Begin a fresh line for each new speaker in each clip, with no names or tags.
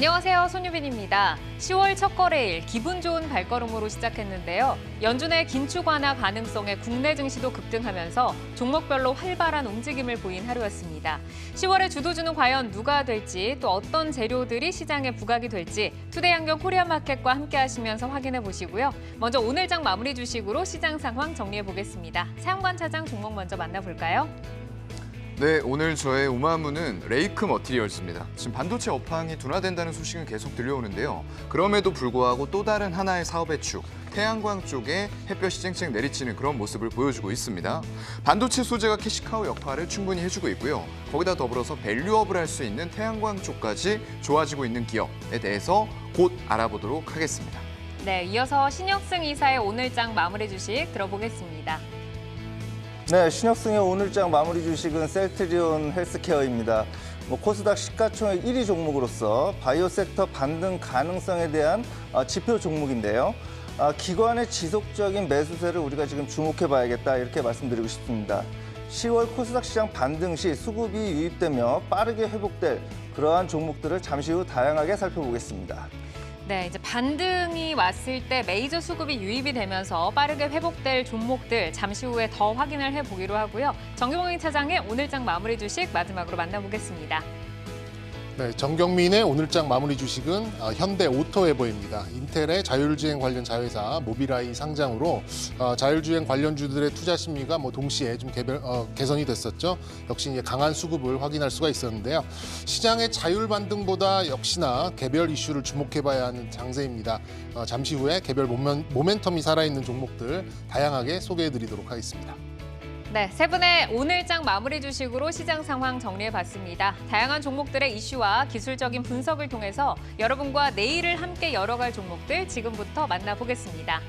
안녕하세요. 손유빈입니다. 10월 첫 거래일 기분 좋은 발걸음으로 시작했는데요. 연준의 긴축 완화 가능성에 국내 증시도 급등하면서 종목별로 활발한 움직임을 보인 하루였습니다. 10월의 주도주는 과연 누가 될지 또 어떤 재료들이 시장에 부각이 될지 투데이안경 코리아마켓과 함께 하시면서 확인해 보시고요. 먼저 오늘장 마무리 주식으로 시장 상황 정리해 보겠습니다. 사용관차장 종목 먼저 만나볼까요?
네, 오늘 저의 우마무는 레이크 머티리얼스입니다. 지금 반도체 업황이 둔화된다는 소식은 계속 들려오는데요. 그럼에도 불구하고 또 다른 하나의 사업의 축, 태양광 쪽에 햇볕이 쨍쨍 내리치는 그런 모습을 보여주고 있습니다. 반도체 소재가 캐시카우 역할을 충분히 해주고 있고요. 거기다 더불어서 밸류업을 할 수 있는 태양광 쪽까지 좋아지고 있는 기업에 대해서 곧 알아보도록 하겠습니다.
네, 이어서 신혁승 이사의 오늘장 마무리 주식 들어보겠습니다.
네, 신혁승의 오늘장 마무리 주식은 셀트리온 헬스케어입니다. 코스닥 시가총액 1위 종목으로서 바이오 섹터 반등 가능성에 대한 지표 종목인데요. 기관의 지속적인 매수세를 우리가 지금 주목해 봐야겠다 이렇게 말씀드리고 싶습니다. 10월 코스닥 시장 반등 시 수급이 유입되며 빠르게 회복될 그러한 종목들을 잠시 후 다양하게 살펴보겠습니다.
네, 이제 반등이 왔을 때 메이저 수급이 유입이 되면서 빠르게 회복될 종목들 잠시 후에 더 확인을 해보기로 하고요. 정규봉인 차장의 오늘장 마무리 주식 마지막으로 만나보겠습니다.
네, 정경민의 오늘장 마무리 주식은 현대오토에버입니다. 인텔의 자율주행 관련 자회사 모비라이 상장으로 자율주행 관련주들의 투자 심리가 동시에 좀 개선이 됐었죠. 역시 이제 강한 수급을 확인할 수가 있었는데요. 시장의 자율 반등보다 역시나 개별 이슈를 주목해봐야 하는 장세입니다. 잠시 후에 개별 모멘텀이 살아있는 종목들 다양하게 소개해드리도록 하겠습니다.
네, 세 분의 오늘장 마무리 주식으로 시장 상황 정리해봤습니다. 다양한 종목들의 이슈와 기술적인 분석을 통해서 여러분과 내일을 함께 열어갈 종목들 지금부터 만나보겠습니다.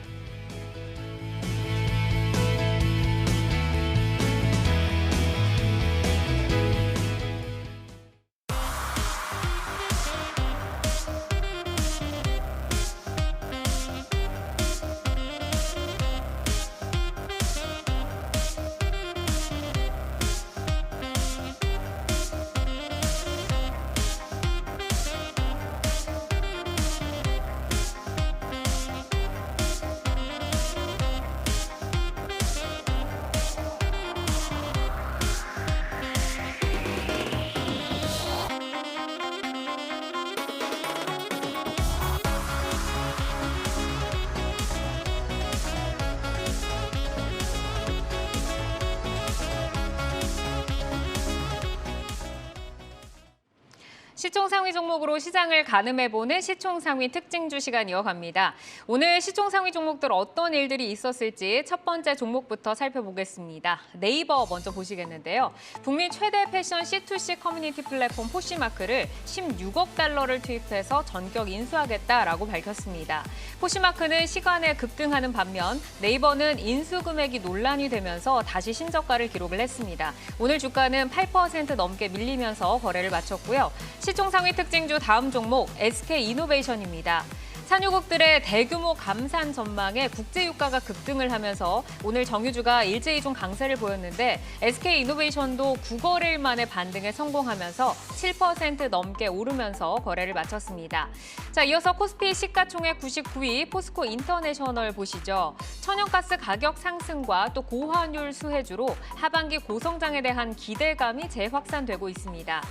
시총상위 종목으로 시장을 가늠해보는 시총상위 특징주 시간 이어갑니다. 오늘 시총상위 종목들 어떤 일들이 있었을지 첫 번째 종목부터 살펴보겠습니다. 네이버 먼저 보시겠는데요. 북미 최대 패션 C2C 커뮤니티 플랫폼 포시마크를 16억 달러를 투입해서 전격 인수하겠다라고 밝혔습니다. 포시마크는 시간에 급등하는 반면 네이버는 인수 금액이 논란이 되면서 다시 신저가를 기록을 했습니다. 오늘 주가는 8% 넘게 밀리면서 거래를 마쳤고요. 시총 상위 특징주 다음 종목 SK이노베이션입니다. 산유국들의 대규모 감산 전망에 국제유가가 급등을 하면서 오늘 정유주가 일제히 좀 강세를 보였는데 SK이노베이션도 9거래일 만에 반등에 성공하면서 7% 넘게 오르면서 거래를 마쳤습니다. 자, 이어서 코스피 시가총액 99위 포스코 인터내셔널 보시죠. 천연가스 가격 상승과 또 고환율 수혜주로 하반기 고성장에 대한 기대감이 재확산되고 있습니다.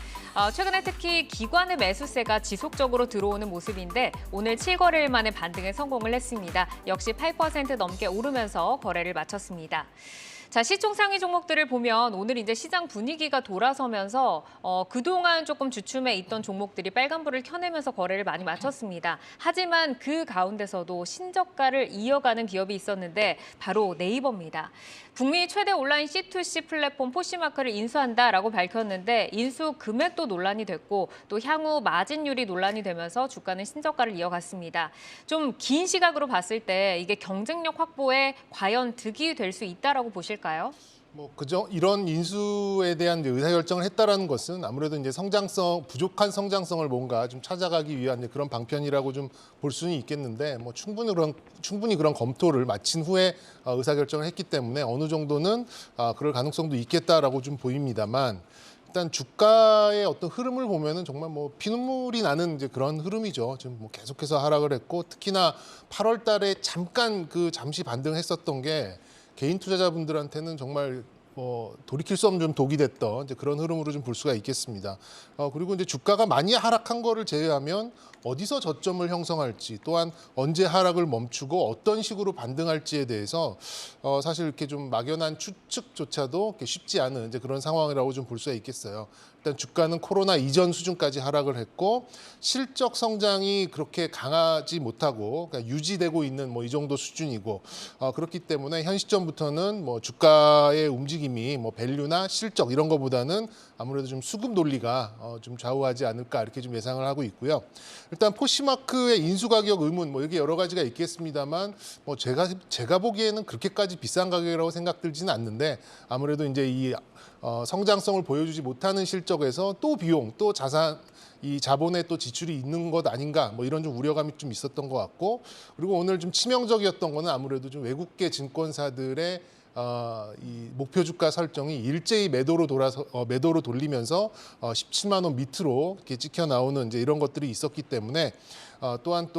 최근에 특히 기관의 매수세가 지속적으로 들어오는 모습인데 오늘 7거래일 만에 반등에 성공을 했습니다. 역시 8% 넘게 오르면서 거래를 마쳤습니다. 자, 시총 상위 종목들을 보면 오늘 이제 시장 분위기가 돌아서면서 그동안 조금 주춤해 있던 종목들이 빨간불을 켜내면서 거래를 많이 마쳤습니다. 하지만 그 가운데서도 신저가를 이어가는 기업이 있었는데 바로 네이버입니다. 북미 최대 온라인 C2C 플랫폼 포시마크를 인수한다라고 밝혔는데 인수 금액도 논란이 됐고 또 향후 마진율이 논란이 되면서 주가는 신저가를 이어갔습니다. 좀 긴 시각으로 봤을 때 이게 경쟁력 확보에 과연 득이 될 수 있다라고 보실까요?
그죠? 이런 인수에 대한 의사결정을 했다라는 것은 아무래도 이제 부족한 성장성을 뭔가 좀 찾아가기 위한 그런 방편이라고 좀 볼 수는 있겠는데, 충분히 그런 검토를 마친 후에 의사결정을 했기 때문에 어느 정도는 그럴 가능성도 있겠다라고 좀 보입니다만, 일단 주가의 어떤 흐름을 보면은 정말 뭐 피눈물이 나는 이제 그런 흐름이죠. 지금 뭐 계속해서 하락을 했고 특히나 8월 달에 잠깐 잠시 반등했었던 게 개인 투자자분들한테는 정말 뭐 돌이킬 수 없는 좀 독이 됐던 이제 그런 흐름으로 좀 볼 수가 있겠습니다. 그리고 이제 주가가 많이 하락한 거를 제외하면 어디서 저점을 형성할지 또한 언제 하락을 멈추고 어떤 식으로 반등할지에 대해서 사실 이렇게 좀 막연한 추측조차도 이렇게 쉽지 않은 이제 그런 상황이라고 좀 볼 수가 있겠어요. 일단 주가는 코로나 이전 수준까지 하락을 했고 실적 성장이 그렇게 강하지 못하고 그러니까 유지되고 있는 뭐 이 정도 수준이고 그렇기 때문에 현 시점부터는 뭐 주가의 움직임이 뭐 밸류나 실적 이런 거보다는 아무래도 좀 수급 논리가 좀 좌우하지 않을까 이렇게 좀 예상을 하고 있고요. 일단 포시마크의 인수 가격 의문 뭐 이게 여러 가지가 있겠습니다만 뭐 제가 보기에는 그렇게까지 비싼 가격이라고 생각들지는 않는데 아무래도 이제 이 성장성을 보여주지 못하는 실적에서 또 비용, 또 자산, 이 자본의 또 지출이 있는 것 아닌가 뭐 이런 좀 우려감이 좀 있었던 것 같고 그리고 오늘 좀 치명적이었던 거는 아무래도 좀 외국계 증권사들의 이 목표 주가 설정이 일제히 매도로 돌리면서 17만 원 밑으로 이렇게 찍혀 나오는 이제 이런 것들이 있었기 때문에 또한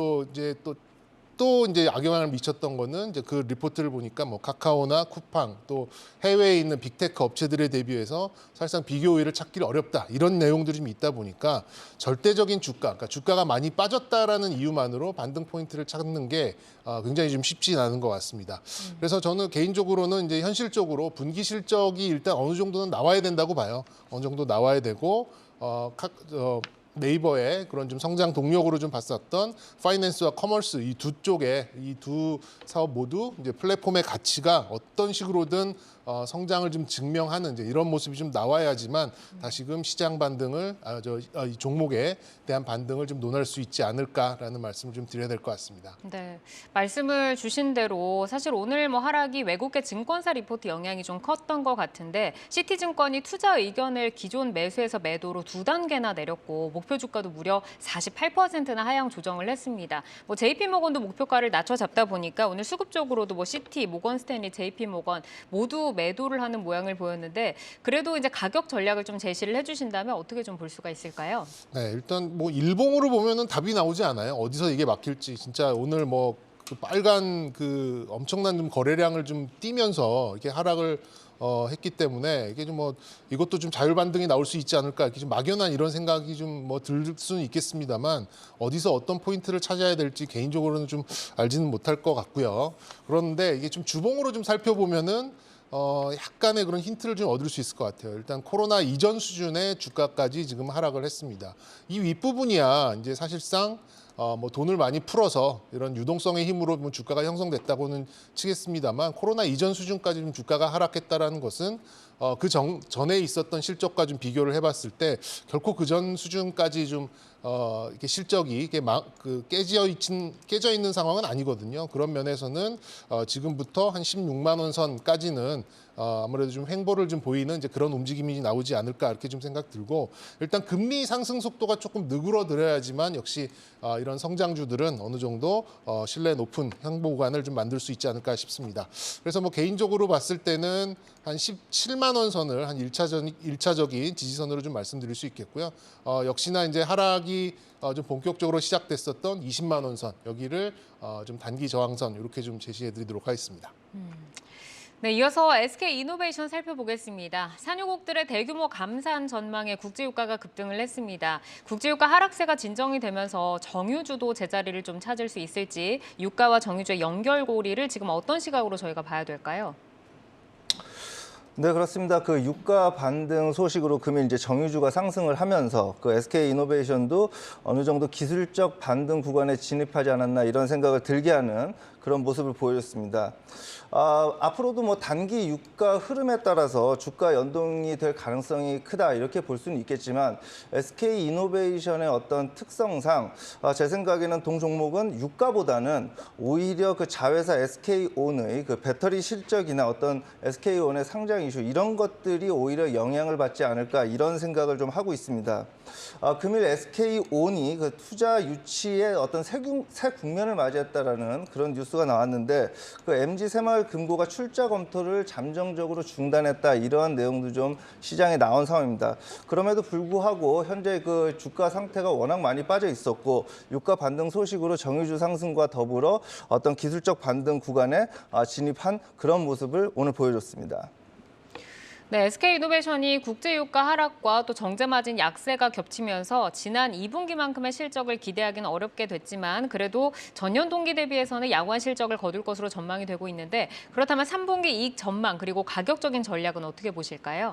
또 이제 악영향을 미쳤던 거는 이제 그 리포트를 보니까 뭐 카카오나 쿠팡 또 해외에 있는 빅테크 업체들에 대비해서 사실상 비교 우위를 찾기를 어렵다 이런 내용들이 좀 있다 보니까 절대적인 그러니까 주가가 많이 빠졌다라는 이유만으로 반등 포인트를 찾는 게 굉장히 좀 쉽지 않은 것 같습니다. 그래서 저는 개인적으로는 이제 현실적으로 분기 실적이 일단 어느 정도는 나와야 된다고 봐요. 어느 정도 나와야 되고 네이버의 그런 좀 성장 동력으로 좀 봤었던 파이낸스와 커머스 이 두 쪽에 이 두 사업 모두 이제 플랫폼의 가치가 어떤 식으로든 성장을 좀 증명하는 이제 이런 모습이 좀 나와야지만 다시금 시장 반등을 이 종목에 대한 반등을 좀 논할 수 있지 않을까라는 말씀을 좀 드려야 될 것 같습니다.
네, 말씀을 주신 대로 사실 오늘 뭐 하락이 외국계 증권사 리포트 영향이 좀 컸던 것 같은데 시티증권이 투자 의견을 기존 매수에서 매도로 2단계나 내렸고 목표 주가도 무려 48%나 하향 조정을 했습니다. 뭐 JP모건도 목표가를 낮춰 잡다 보니까 오늘 수급적으로도 뭐 시티, 모건스탠리, JP모건 모두 매도를 하는 모양을 보였는데 그래도 이제 가격 전략을 좀 제시를 해주신다면 어떻게 좀 볼 수가 있을까요?
네, 일단 뭐 일봉으로 보면은 답이 나오지 않아요. 어디서 이게 막힐지 진짜 오늘 뭐 그 빨간 그 엄청난 좀 거래량을 좀 띄면서 이렇게 하락을 했기 때문에 이게 좀 뭐 이것도 좀 자율 반등이 나올 수 있지 않을까 이렇게 좀 막연한 이런 생각이 좀 뭐 들 수는 있겠습니다만 어디서 어떤 포인트를 찾아야 될지 개인적으로는 좀 알지는 못할 것 같고요. 그런데 이게 좀 주봉으로 좀 살펴보면은 약간의 그런 힌트를 좀 얻을 수 있을 것 같아요. 일단 코로나 이전 수준의 주가까지 지금 하락을 했습니다. 이 윗부분이야 이제 사실상 뭐 돈을 많이 풀어서 이런 유동성의 힘으로 뭐 주가가 형성됐다고는 치겠습니다만 코로나 이전 수준까지 좀 주가가 하락했다라는 것은 그 전에 있었던 실적과 좀 비교를 해봤을 때 결코 그 전 수준까지 좀 이렇게 실적이 이게 깨져 있는 상황은 아니거든요. 그런 면에서는 지금부터 한 16만 원 선까지는 아무래도 좀 횡보를 좀 보이는 이제 그런 움직임이 나오지 않을까 이렇게 좀 생각 들고 일단 금리 상승 속도가 조금 느그러들어야지만 역시 이런 성장주들은 어느 정도 신뢰 높은 횡보 구간을 좀 만들 수 있지 않을까 싶습니다. 그래서 뭐 개인적으로 봤을 때는 한 17만 원 선을 한 1차적인 지지선으로 좀 말씀드릴 수 있겠고요. 역시나 이제 하락이 좀 본격적으로 시작됐었던 20만 원 선 여기를 좀 단기 저항선 이렇게 좀 제시해드리도록 하겠습니다.
네, 이어서 SK이노베이션 살펴보겠습니다. 산유국들의 대규모 감산 전망에 국제유가가 급등을 했습니다. 국제유가 하락세가 진정이 되면서 정유주도 제자리를 좀 찾을 수 있을지 유가와 정유주의 연결고리를 지금 어떤 시각으로 저희가 봐야 될까요?
네, 그렇습니다. 그 유가 반등 소식으로 금일 이제 정유주가 상승을 하면서 그 SK이노베이션도 어느 정도 기술적 반등 구간에 진입하지 않았나 이런 생각을 들게 하는 그런 모습을 보여줬습니다. 앞으로도 뭐 단기 유가 흐름에 따라서 주가 연동이 될 가능성이 크다 이렇게 볼 수는 있겠지만 SK이노베이션의 어떤 특성상 제 생각에는 동 종목은 유가보다는 오히려 그 자회사 SK온의 그 배터리 실적이나 어떤 SK온의 상장 이슈 이런 것들이 오히려 영향을 받지 않을까 이런 생각을 좀 하고 있습니다. 금일 SK온이 그 투자 유치의 어떤 새 국면을 맞이했다라는 그런 뉴스가 나왔는데 그 MG 새마을금고가 출자 검토를 잠정적으로 중단했다 이러한 내용도 좀 시장에 나온 상황입니다. 그럼에도 불구하고 현재 그 주가 상태가 워낙 많이 빠져 있었고 유가 반등 소식으로 정유주 상승과 더불어 어떤 기술적 반등 구간에 진입한 그런 모습을 오늘 보여줬습니다.
네, SK이노베이션이 국제유가 하락과 또 정제마진 약세가 겹치면서 지난 2분기만큼의 실적을 기대하기는 어렵게 됐지만 그래도 전년 동기 대비해서는 양호한 실적을 거둘 것으로 전망이 되고 있는데 그렇다면 3분기 이익 전망 그리고 가격적인 전략은 어떻게 보실까요?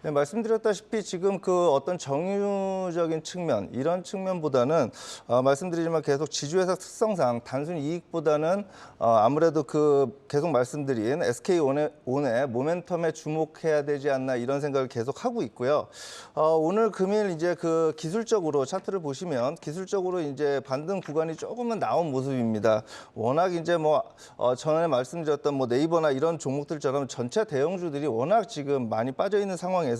네, 말씀드렸다시피 지금 그 어떤 정유적인 측면 이런 측면보다는 말씀드리지만 계속 지주회사 특성상 단순 이익보다는 아무래도 그 계속 말씀드린 SK온의 모멘텀에 주목해야 되지 않나 이런 생각을 계속 하고 있고요. 오늘 금일 이제 그 기술적으로 차트를 보시면 기술적으로 이제 반등 구간이 조금은 나온 모습입니다. 워낙 이제 뭐 전에 말씀드렸던 뭐 네이버나 이런 종목들처럼 전체 대형주들이 워낙 지금 많이 빠져 있는 상황에서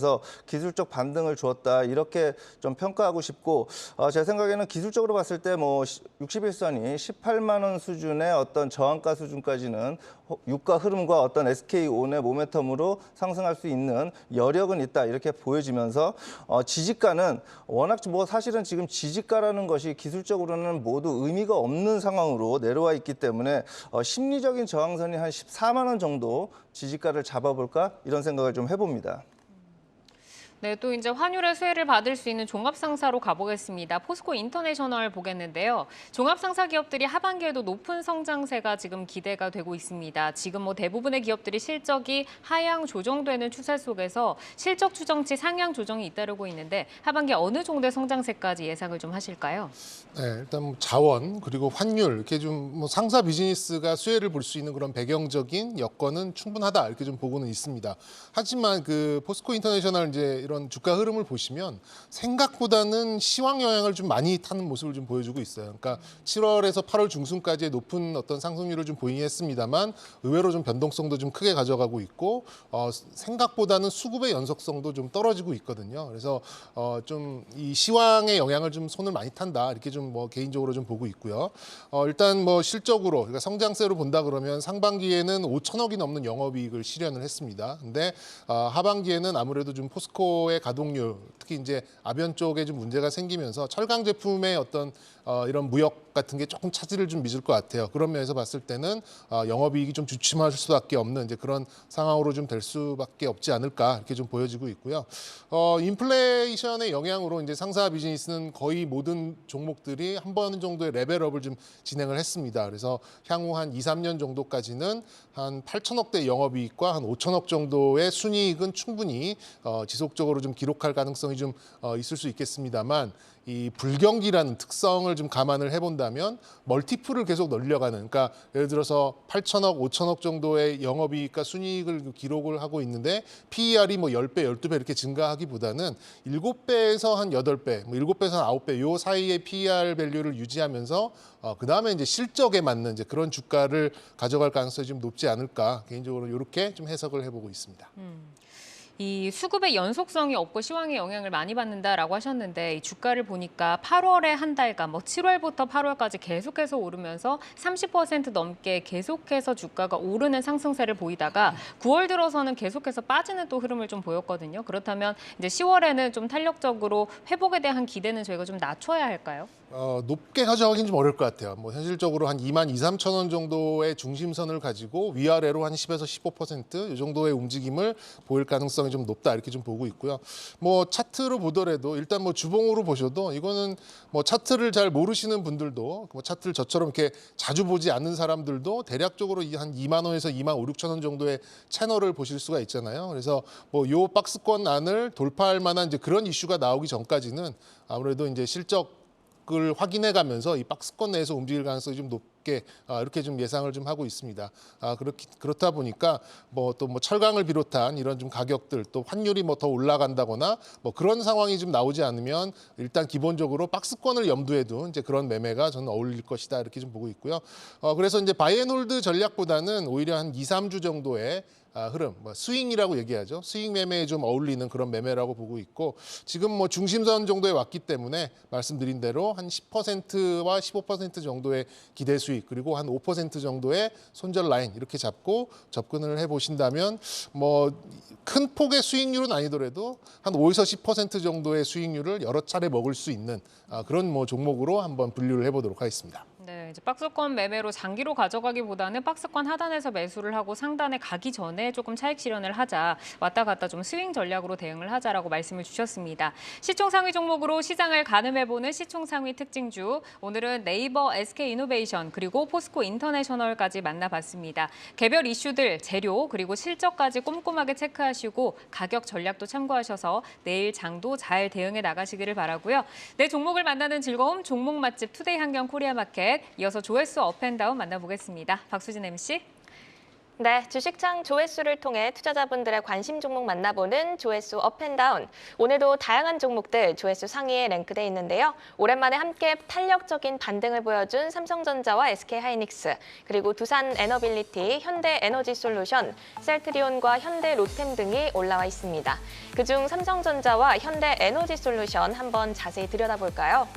기술적 반등을 주었다 이렇게 좀 평가하고 싶고 제 생각에는 기술적으로 봤을 때 뭐 61선이 18만 원 수준의 어떤 저항가 수준까지는 유가 흐름과 어떤 SK온의 모멘텀으로 상승할 수 있는 여력은 있다 이렇게 보여지면서 지지가는 워낙 뭐 사실은 지금 지지가라는 것이 기술적으로는 모두 의미가 없는 상황으로 내려와 있기 때문에 심리적인 저항선이 한 14만 원 정도 지지가를 잡아볼까 이런 생각을 좀 해봅니다.
네, 또 이제 환율의 수혜를 받을 수 있는 종합상사로 가보겠습니다. 포스코 인터내셔널 보겠는데요. 종합상사 기업들이 하반기에도 높은 성장세가 지금 기대가 되고 있습니다. 지금 뭐 대부분의 기업들이 실적이 하향 조정되는 추세 속에서 실적 추정치 상향 조정이 잇따르고 있는데 하반기 어느 정도의 성장세까지 예상을 좀 하실까요?
네, 일단 뭐 자원 그리고 환율 이렇게 좀 뭐 상사 비즈니스가 수혜를 볼 수 있는 그런 배경적인 여건은 충분하다 이렇게 좀 보고는 있습니다. 하지만 그 포스코 인터내셔널 이제 이런 주가 흐름을 보시면 생각보다는 시황 영향을 좀 많이 타는 모습을 좀 보여주고 있어요. 그러니까 7월에서 8월 중순까지의 높은 어떤 상승률을 좀 보이긴 했습니다만 의외로 좀 변동성도 좀 크게 가져가고 있고 생각보다는 수급의 연속성도 좀 떨어지고 있거든요. 그래서 좀 이 시황의 영향을 좀 손을 많이 탄다 이렇게 좀 뭐 개인적으로 좀 보고 있고요. 일단 뭐 실적으로 그러니까 성장세로 본다 그러면 상반기에는 5천억이 넘는 영업이익을 실현을 했습니다. 근데 하반기에는 아무래도 좀 포스코의 가동률 특히 이제 아변 쪽에 좀 문제가 생기면서 철강 제품의 어떤 이런 무역 같은 게 조금 차질을 좀 빚을 것 같아요. 그런 면에서 봤을 때는 영업이익이 좀 주춤할 수밖에 없는 이제 그런 상황으로 좀 될 수밖에 없지 않을까 이렇게 좀 보여지고 있고요. 인플레이션의 영향으로 이제 상사 비즈니스는 거의 모든 종목들이 한 번 정도의 레벨업을 좀 진행을 했습니다. 그래서 향후 한 2, 3년 정도까지는 한 8천억대 영업이익과 한 5천억 정도의 순이익은 충분히 지속적으로 좀 기록할 가능성이 좀 있을 수 있겠습니다만 이 불경기라는 특성을 좀 감안을 해본다면 멀티플을 계속 늘려가는 그러니까 예를 들어서 8천억, 5천억 정도의 영업이익과 순이익을 기록을 하고 있는데 PER이 뭐 10배, 12배 이렇게 증가하기보다는 7배에서 한 8배, 뭐 7배에서 한 9배 요 사이의 PER 밸류를 유지하면서 그다음에 이제 실적에 맞는 이제 그런 주가를 가져갈 가능성이 좀 높지 않을까 개인적으로 이렇게 좀 해석을 해보고 있습니다.
이 수급의 연속성이 없고 시황에 영향을 많이 받는다라고 하셨는데 이 주가를 보니까 8월에 한 달간 뭐 7월부터 8월까지 계속해서 오르면서 30% 넘게 계속해서 주가가 오르는 상승세를 보이다가 9월 들어서는 계속해서 빠지는 또 흐름을 좀 보였거든요. 그렇다면 이제 10월에는 좀 탄력적으로 회복에 대한 기대는 저희가 좀 낮춰야 할까요?
높게 가져가긴 좀 어려울 것 같아요. 뭐 현실적으로 한 2만 2, 3천 원 정도의 중심선을 가지고 위아래로 한 10에서 15%이 정도의 움직임을 보일 가능성이 좀 높다 이렇게 좀 보고 있고요. 뭐 차트로 보더라도 일단 뭐 주봉으로 보셔도 이거는 뭐 차트를 잘 모르시는 분들도 뭐 차트를 저처럼 이렇게 자주 보지 않는 사람들도 대략적으로 한 2만 원에서 2만 5, 6천 원 정도의 채널을 보실 수가 있잖아요. 그래서 뭐 요 박스권 안을 돌파할 만한 이제 그런 이슈가 나오기 전까지는 아무래도 이제 실적 을 확인해 가면서 이 박스권 내에서 움직일 가능성이 좀 높게 이렇게 좀 예상을 좀 하고 있습니다. 그렇다 보니까 또 철강을 비롯한 이런 좀 가격들 또 환율이 더 올라간다거나 그런 상황이 좀 나오지 않으면 일단 기본적으로 박스권을 염두에 둔 이제 그런 매매가 저는 어울릴 것이다 이렇게 좀 보고 있고요. 그래서 이제 바이앤홀드 전략보다는 오히려 한 2, 3주 정도의 흐름, 스윙이라고 얘기하죠. 스윙 매매에 좀 어울리는 그런 매매라고 보고 있고 지금 중심선 정도에 왔기 때문에 말씀드린 대로 한 10%와 15% 정도의 기대 수익 그리고 한 5% 정도의 손절 라인 이렇게 잡고 접근을 해보신다면 큰 폭의 수익률은 아니더라도 한 5에서 10% 정도의 수익률을 여러 차례 먹을 수 있는 그런 종목으로 한번 분류를 해보도록 하겠습니다.
네, 이제 박스권 매매로 장기로 가져가기보다는 박스권 하단에서 매수를 하고 상단에 가기 전에 조금 차익 실현을 하자, 왔다 갔다 좀 스윙 전략으로 대응을 하자라고 말씀을 주셨습니다. 시총 상위 종목으로 시장을 가늠해보는 시총 상위 특징주, 오늘은 네이버, SK이노베이션 그리고 포스코 인터내셔널까지 만나봤습니다. 개별 이슈들, 재료 그리고 실적까지 꼼꼼하게 체크하시고 가격 전략도 참고하셔서 내일 장도 잘 대응해 나가시기를 바라고요. 네, 종목을 만나는 즐거움, 종목 맛집 투데이 한경 코리아마켓, 이어서 조회수 업앤다운 만나보겠습니다. 박수진 MC.
네, 주식창 조회수를 통해 투자자분들의 관심 종목 만나보는 조회수 업앤다운. 오늘도 다양한 종목들 조회수 상위에 랭크돼 있는데요. 오랜만에 함께 탄력적인 반등을 보여준 삼성전자와 SK하이닉스, 그리고 두산 에너빌리티, 현대에너지솔루션, 셀트리온과 현대로템 등이 올라와 있습니다. 그중 삼성전자와 현대에너지솔루션 한번 자세히 들여다볼까요?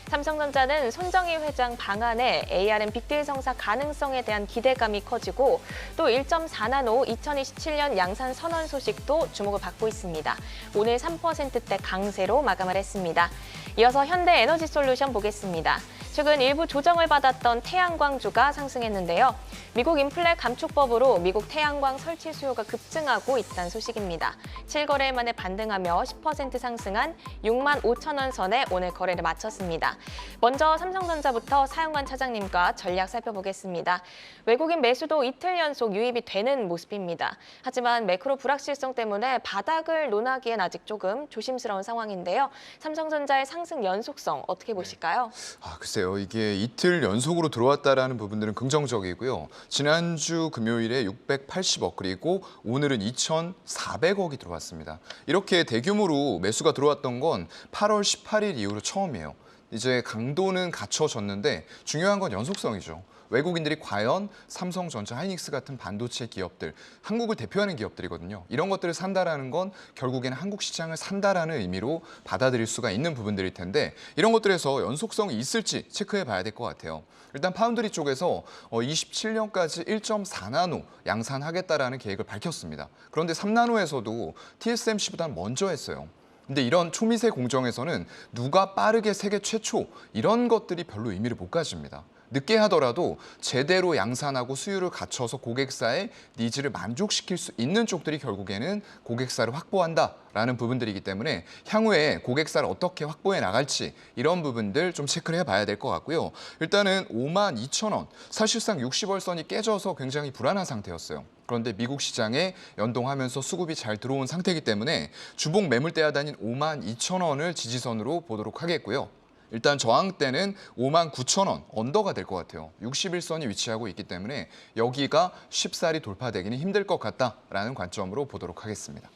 삼성전자는 손정희 회장 방안에 ARM 빅딜 성사 가능성에 대한 기대감이 커지고 또 1.4나노 2027년 양산 선언 소식도 주목을 받고 있습니다. 오늘 3%대 강세로 마감을 했습니다. 이어서 현대에너지솔루션 보겠습니다. 최근 일부 조정을 받았던 태양광주가 상승했는데요. 미국 인플레 감축법으로 미국 태양광 설치 수요가 급증하고 있다는 소식입니다. 7거래일 만에 반등하며 10% 상승한 6만 5천 원 선에 오늘 거래를 마쳤습니다. 먼저 삼성전자부터 사용관 차장님과 전략 살펴보겠습니다. 외국인 매수도 이틀 연속 유입이 되는 모습입니다. 하지만 매크로 불확실성 때문에 바닥을 논하기엔 아직 조금 조심스러운 상황인데요. 삼성전자의 상승 연속성 어떻게 보실까요?
글쎄요. 이게 이틀 연속으로 들어왔다라는 부분들은 긍정적이고요. 지난주 금요일에 680억 그리고 오늘은 2,400억이 들어왔습니다. 이렇게 대규모로 매수가 들어왔던 건 8월 18일 이후로 처음이에요. 이제 강도는 갖춰졌는데 중요한 건 연속성이죠. 외국인들이 과연 삼성전자, 하이닉스 같은 반도체 기업들, 한국을 대표하는 기업들이거든요. 이런 것들을 산다라는 건 결국에는 한국 시장을 산다라는 의미로 받아들일 수가 있는 부분들일 텐데 이런 것들에서 연속성이 있을지 체크해 봐야 될 것 같아요. 일단 파운드리 쪽에서 27년까지 1.4나노 양산하겠다라는 계획을 밝혔습니다. 그런데 3나노에서도 TSMC보다는 먼저 했어요. 근데 이런 초미세 공정에서는 누가 빠르게 세계 최초 이런 것들이 별로 의미를 못 가집니다. 늦게 하더라도 제대로 양산하고 수요를 갖춰서 고객사의 니즈를 만족시킬 수 있는 쪽들이 결국에는 고객사를 확보한다라는 부분들이기 때문에 향후에 고객사를 어떻게 확보해 나갈지 이런 부분들 좀 체크를 해봐야 될 것 같고요. 일단은 52,000원, 사실상 60월선이 깨져서 굉장히 불안한 상태였어요. 그런데 미국 시장에 연동하면서 수급이 잘 들어온 상태이기 때문에 주봉 매물대 하단인 52,000원을 지지선으로 보도록 하겠고요. 일단 저항대는 59,000원 언더가 될 것 같아요. 61선이 위치하고 있기 때문에 여기가 쉽사리 돌파되기는 힘들 것 같다라는 관점으로 보도록 하겠습니다.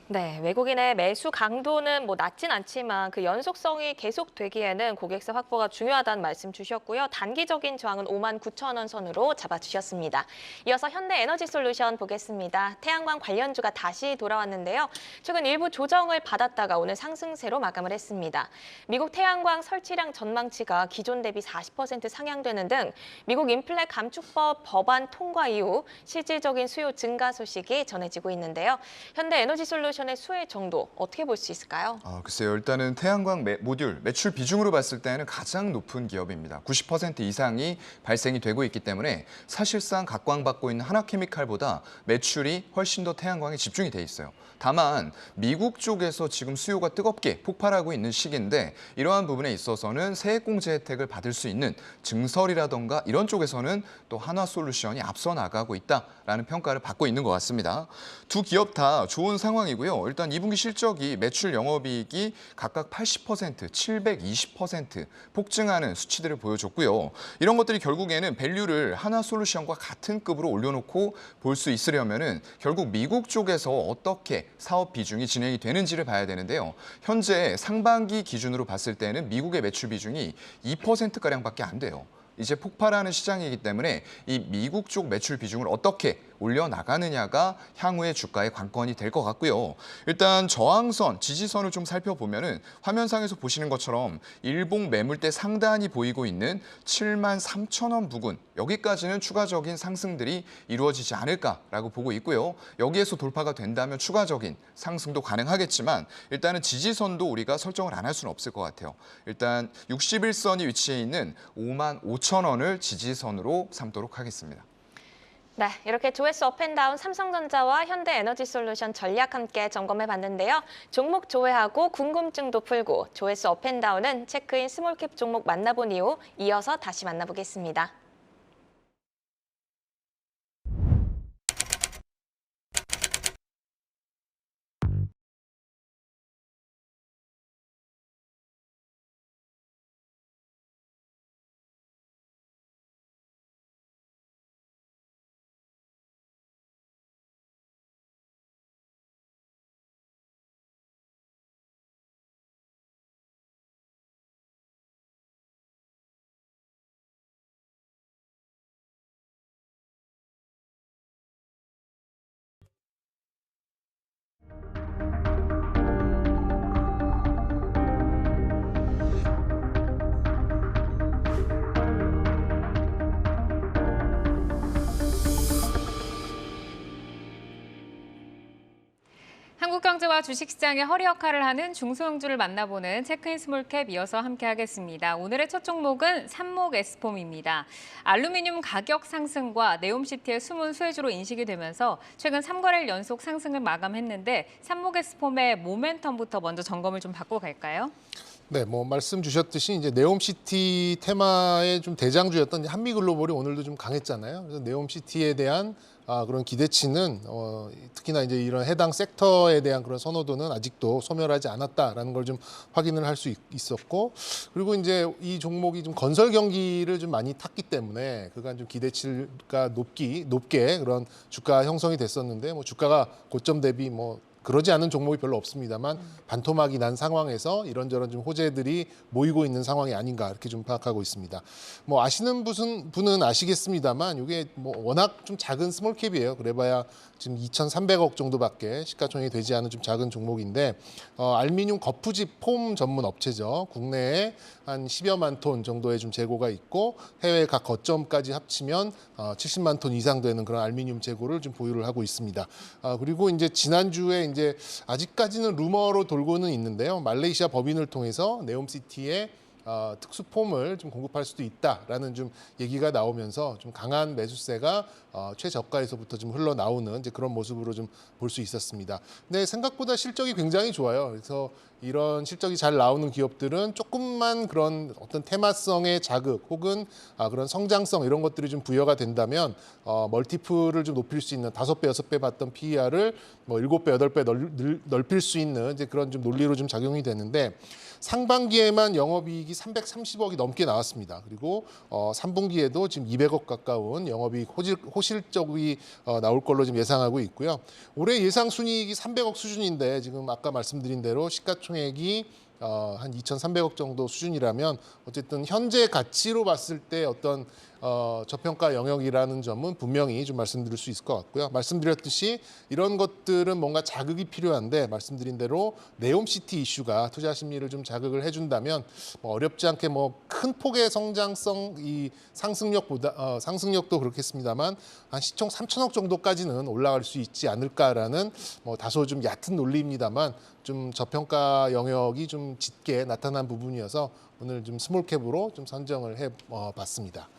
네, 외국인의 매수 강도는 낮진 않지만 그 연속성이 계속되기에는 고객사 확보가 중요하다는 말씀 주셨고요. 단기적인 저항은 59,000원 선으로 잡아주셨습니다. 이어서 현대에너지솔루션 보겠습니다. 태양광 관련주가 다시 돌아왔는데요. 최근 일부 조정을 받았다가 오늘 상승세로 마감을 했습니다. 미국 태양광 설치량 전망치가 기존 대비 40% 상향되는 등 미국 인플레 감축법 법안 통과 이후 실질적인 수요 증가 소식이 전해지고 있는데요. 현대에너지솔루션의 수혜 정도 어떻게 볼 수 있을까요?
글쎄요. 일단은 태양광 모듈 매출 비중으로 봤을 때는 가장 높은 기업입니다. 90% 이상이 발생이 되고 있기 때문에 사실상 각광받고 있는 하나케미칼보다 매출이 훨씬 더 태양광에 집중이 돼 있어요. 다만 미국 쪽에서 지금 수요가 뜨겁게 폭발하고 있는 시기인데 이러한 부분에 있어서는 세액공제 혜택을 받을 수 있는 증설이라던가 이런 쪽에서는 또 한화솔루션이 앞서 나가고 있다라는 평가를 받고 있는 것 같습니다. 두 기업 다 좋은 상황이고요. 부분이고요. 일단 2분기 실적이 매출 영업이익이 각각 80%, 720% 폭증하는 수치들을 보여줬고요. 이런 것들이 결국에는 밸류를 하나솔루션과 같은 급으로 올려놓고 볼 수 있으려면은 결국 미국 쪽에서 어떻게 사업 비중이 진행이 되는지를 봐야 되는데요. 현재 상반기 기준으로 봤을 때는 미국의 매출 비중이 2%가량밖에 안 돼요. 이제 폭발하는 시장이기 때문에 이 미국 쪽 매출 비중을 어떻게 올려나가느냐가 향후의 주가의 관건이 될 것 같고요. 일단 저항선, 지지선을 좀 살펴보면은 화면상에서 보시는 것처럼 일봉 매물대 상단이 보이고 있는 73,000원 부근, 여기까지는 추가적인 상승들이 이루어지지 않을까라고 보고 있고요. 여기에서 돌파가 된다면 추가적인 상승도 가능하겠지만 일단은 지지선도 우리가 설정을 안 할 수는 없을 것 같아요. 일단 61선이 위치해 있는 55,000원을 지지선으로 삼도록 하겠습니다.
네, 이렇게 조회수 업앤다운 삼성전자와 현대에너지솔루션 전략 함께 점검해 봤는데요. 종목 조회하고 궁금증도 풀고 조회수 업앤다운은 체크인 스몰캡 종목 만나본 이후 이어서 다시 만나보겠습니다.
한국경제와 주식시장의 허리 역할을 하는 중소형주를 만나보는 체크인 스몰캡 이어서 함께하겠습니다. 오늘의 첫 종목은 삼목에스폼입니다. 알루미늄 가격 상승과 네옴시티의 숨은 수혜주로 인식이 되면서 최근 3거래일 연속 상승을 마감했는데 삼목에스폼의 모멘텀부터 먼저 점검을 좀 받고 갈까요?
네, 뭐 말씀 주셨듯이 이제 네옴시티 테마의 좀 대장주였던 한미글로벌이 오늘도 좀 강했잖아요. 그래서 네옴시티에 대한 그런 기대치는 특히나 이제 이런 해당 섹터에 대한 그런 선호도는 아직도 소멸하지 않았다라는 걸 좀 확인을 할 수 있었고, 그리고 이제 이 종목이 좀 건설 경기를 좀 많이 탔기 때문에 그간 좀 기대치가 높게 그런 주가 형성이 됐었는데, 뭐 주가가 고점 대비 뭐 그러지 않은 종목이 별로 없습니다만 반토막이 난 상황에서 이런저런 좀 호재들이 모이고 있는 상황이 아닌가 이렇게 좀 파악하고 있습니다. 뭐 아시는 분은 아시겠습니다만 이게 뭐 워낙 좀 작은 스몰캡이에요. 그래봐야 지금 2,300억 정도밖에 시가총액이 되지 않은 좀 작은 종목인데 알루미늄 거푸집 폼 전문 업체죠. 국내에 한 10여만 톤 정도의 좀 재고가 있고 해외 각 거점까지 합치면 70만 톤 이상 되는 그런 알루미늄 재고를 좀 보유를 하고 있습니다. 그리고 이제 지난주에 이제 아직까지는 루머로 돌고는 있는데요. 말레이시아 법인을 통해서 네옴시티에 특수 폼을 좀 공급할 수도 있다라는 좀 얘기가 나오면서 좀 강한 매수세가 최저가에서부터 좀 흘러나오는 이제 그런 모습으로 좀 볼 수 있었습니다. 근데 생각보다 실적이 굉장히 좋아요. 그래서 이런 실적이 잘 나오는 기업들은 조금만 그런 어떤 테마성의 자극 혹은 그런 성장성 이런 것들이 좀 부여가 된다면 멀티플을 좀 높일 수 있는 5배, 6배 봤던 PER을 뭐 7배, 8배 넓힐 수 있는 이제 그런 좀 논리로 좀 작용이 되는데 상반기에만 영업이익이 330억이 넘게 나왔습니다. 그리고 3분기에도 지금 200억 가까운 영업이익 호실적이 나올 걸로 지금 예상하고 있고요. 올해 예상 순이익이 300억 수준인데 지금 아까 말씀드린 대로 시가총액이 한 2,300억 정도 수준이라면 어쨌든 현재 가치로 봤을 때 어떤 저평가 영역이라는 점은 분명히 좀 말씀드릴 수 있을 것 같고요. 말씀드렸듯이 이런 것들은 뭔가 자극이 필요한데 말씀드린 대로 네옴시티 이슈가 투자 심리를 좀 자극을 해준다면 어렵지 않게 뭐 큰 폭의 성장성 이 상승력도 그렇겠습니다만 한 시총 3천억 정도까지는 올라갈 수 있지 않을까라는 뭐 다소 좀 얕은 논리입니다만 좀 저평가 영역이 좀 짙게 나타난 부분이어서 오늘 좀 스몰캡으로 좀 선정을 해 봤습니다.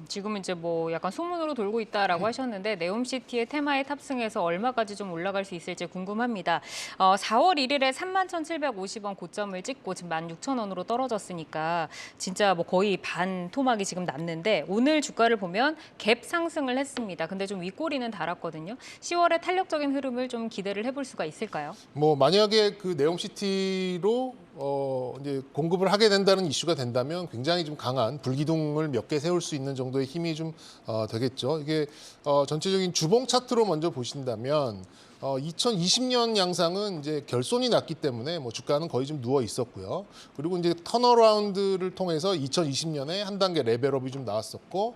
지금 이제 뭐 약간 소문으로 돌고 있다라고 하셨는데 네옴시티의 테마에 탑승해서 얼마까지 좀 올라갈 수 있을지 궁금합니다. 4월 1일에 31,750원 고점을 찍고 지금 16,000원으로 떨어졌으니까 진짜 뭐 거의 반 토막이 지금 남는데 오늘 주가를 보면 갭 상승을 했습니다. 근데 좀 윗꼬리는 달았거든요. 10월에 탄력적인 흐름을 좀 기대를 해볼 수가 있을까요?
뭐 만약에 그 네옴시티로 이제 공급을 하게 된다는 이슈가 된다면 굉장히 좀 강한 불기둥을 몇 개 세울 수 있는 정도의 힘이 좀 되겠죠. 이게 전체적인 주봉 차트로 먼저 보신다면 2020년 양상은 이제 결손이 났기 때문에 뭐 주가는 거의 좀 누워 있었고요. 그리고 이제 턴어라운드를 통해서 2020년에 한 단계 레벨업이 좀 나왔었고,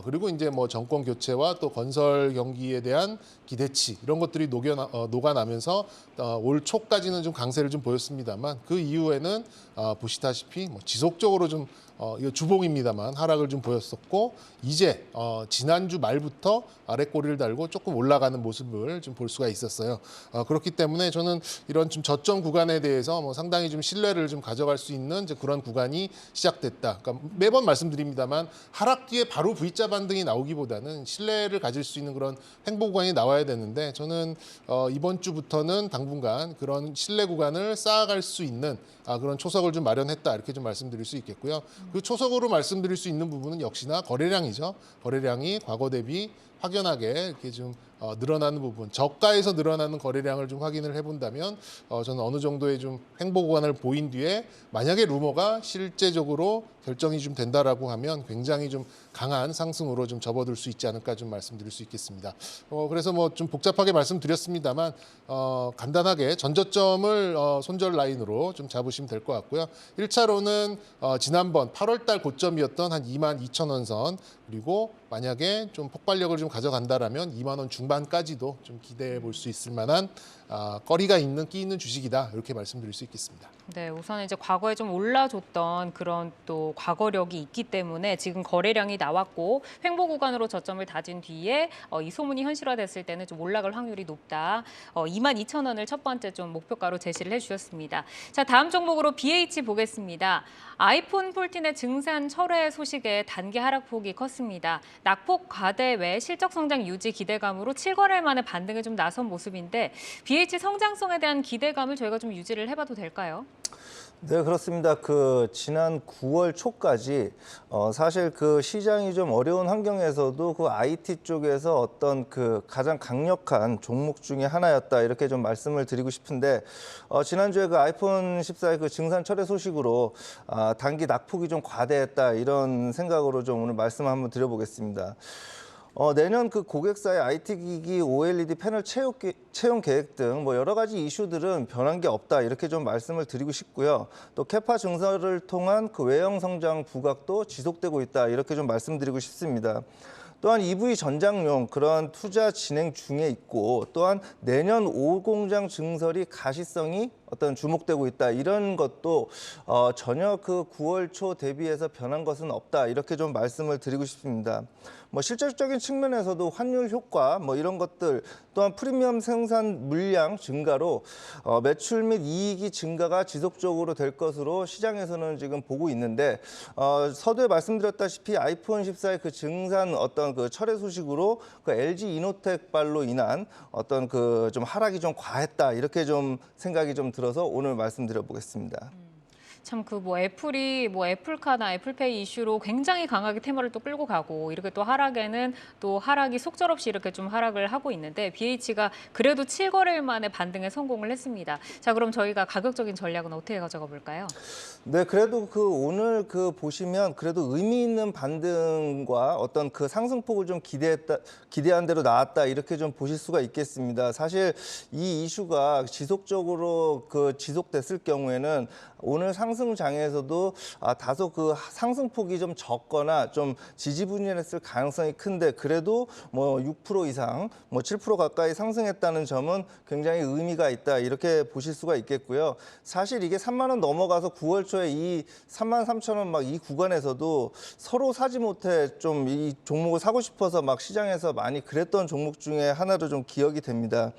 그리고 이제 뭐 정권 교체와 또 건설 경기에 대한 기대치 이런 것들이 녹아나면서 올 초까지는 좀 강세를 좀 보였습니다만 그 이후에는 보시다시피 뭐 지속적으로 좀 이거 주봉입니다만 하락을 좀 보였었고 이제 지난주 말부터 아래 꼬리를 달고 조금 올라가는 모습을 좀 볼 수가 있었어요. 그렇기 때문에 저는 이런 좀 저점 구간에 대해서 뭐 상당히 좀 신뢰를 좀 가져갈 수 있는 이제 그런 구간이 시작됐다. 그러니까 매번 말씀드립니다만 하락 뒤에 바로 V자 반등이 나오기보다는 신뢰를 가질 수 있는 그런 횡보 구간이 나와야 되는데 저는 이번 주부터는 당분간 그런 신뢰 구간을 쌓아갈 수 있는 그런 초석을 좀 마련했다 이렇게 좀 말씀드릴 수 있겠고요. 그 초석으로 말씀드릴 수 있는 부분은 역시나 거래량이죠. 거래량이 과거 대비 확연하게 이렇게 좀 늘어나는 부분, 저가에서 늘어나는 거래량을 좀 확인을 해본다면 저는 어느 정도의 좀 횡보 구간을 보인 뒤에 만약에 루머가 실제적으로 결정이 좀 된다라고 하면 굉장히 좀 강한 상승으로 좀 접어들 수 있지 않을까 좀 말씀드릴 수 있겠습니다. 그래서 뭐 좀 복잡하게 말씀드렸습니다만 간단하게 전저점을 손절 라인으로 좀 잡으시면 될 것 같고요. 1차로는 지난번 8월달 고점이었던 한 22,000원 선 그리고 만약에 좀 폭발력을 좀 가져간다라면 2만 원 중반까지도 좀 기대해 볼 수 있을 만한 거리가 있는 끼 있는 주식이다 이렇게 말씀드릴 수 있겠습니다.
네, 우선 이제 과거에 좀 올라줬던 그런 또 과거력이 있기 때문에 지금 거래량이 나왔고 횡보 구간으로 저점을 다진 뒤에 이 소문이 현실화됐을 때는 좀 올라갈 확률이 높다. 22,000원을 첫 번째 좀 목표가로 제시를 해주셨습니다. 자, 다음 종목으로 BH 보겠습니다. 아이폰 14의 증산 철회 소식에 단기 하락폭이 컸습니다. 낙폭 과대 외 실적 성장 유지 기대감으로 7거래일 만에 반등에 좀 나선 모습인데 BH 성장성에 대한 기대감을 저희가 좀 유지를 해봐도 될까요?
네, 그렇습니다. 지난 9월 초까지 사실 시장이 좀 어려운 환경에서도 IT 쪽에서 어떤 가장 강력한 종목 중에 하나였다 이렇게 좀 말씀을 드리고 싶은데 지난주에 아이폰 14의 증산 철회 소식으로 단기 낙폭이 좀 과대했다 이런 생각으로 좀 오늘 말씀 한번 드려보겠습니다. 내년 고객사의 IT 기기 OLED 패널 채용 계획 등 뭐 여러 가지 이슈들은 변한 게 없다 이렇게 좀 말씀을 드리고 싶고요. 또 캐파 증설을 통한 외형 성장 부각도 지속되고 있다 이렇게 좀 말씀드리고 싶습니다. 또한 EV 전장용 그런 투자 진행 중에 있고 또한 내년 5공장 증설이 가시성이 주목되고 있다. 이런 것도 전혀 9월 초 대비해서 변한 것은 없다. 이렇게 좀 말씀을 드리고 싶습니다. 뭐 실질적인 측면에서도 환율 효과 뭐 이런 것들 또한 프리미엄 생산 물량 증가로 매출 및 이익이 증가가 지속적으로 될 것으로 시장에서는 지금 보고 있는데 서두에 말씀드렸다시피 아이폰 14의 증산 철회 소식으로 LG 이노텍발로 인한 좀 하락이 좀 과했다. 이렇게 좀 생각이 좀 들어서 오늘 말씀드려 보겠습니다.
참 애플이 애플카나 애플페이 이슈로 굉장히 강하게 테마를 또 끌고 가고 이렇게 또 하락에는 또 하락이 속절없이 이렇게 좀 하락을 하고 있는데 BH가 그래도 7거래일 만에 반등에 성공을 했습니다. 자, 그럼 저희가 가격적인 전략은 어떻게 가져가 볼까요?
네, 그래도 오늘 보시면 그래도 의미 있는 반등과 상승폭을 좀 기대한 대로 나왔다 이렇게 좀 보실 수가 있겠습니다. 사실 이 이슈가 지속적으로 지속됐을 경우에는 오늘 상승장에서도 다소 상승폭이 좀 적거나 좀 지지부진했을 가능성이 큰데 그래도 뭐 6% 이상, 뭐 7% 가까이 상승했다는 점은 굉장히 의미가 있다 이렇게 보실 수가 있겠고요. 사실 이게 3만 원 넘어가서 9월 초에 이 33,000원 이 구간에서도 서로 사지 못해 좀 이 종목을 사고 싶어서 시장에서 많이 그랬던 종목 중에 하나로 좀 기억이 됩니다.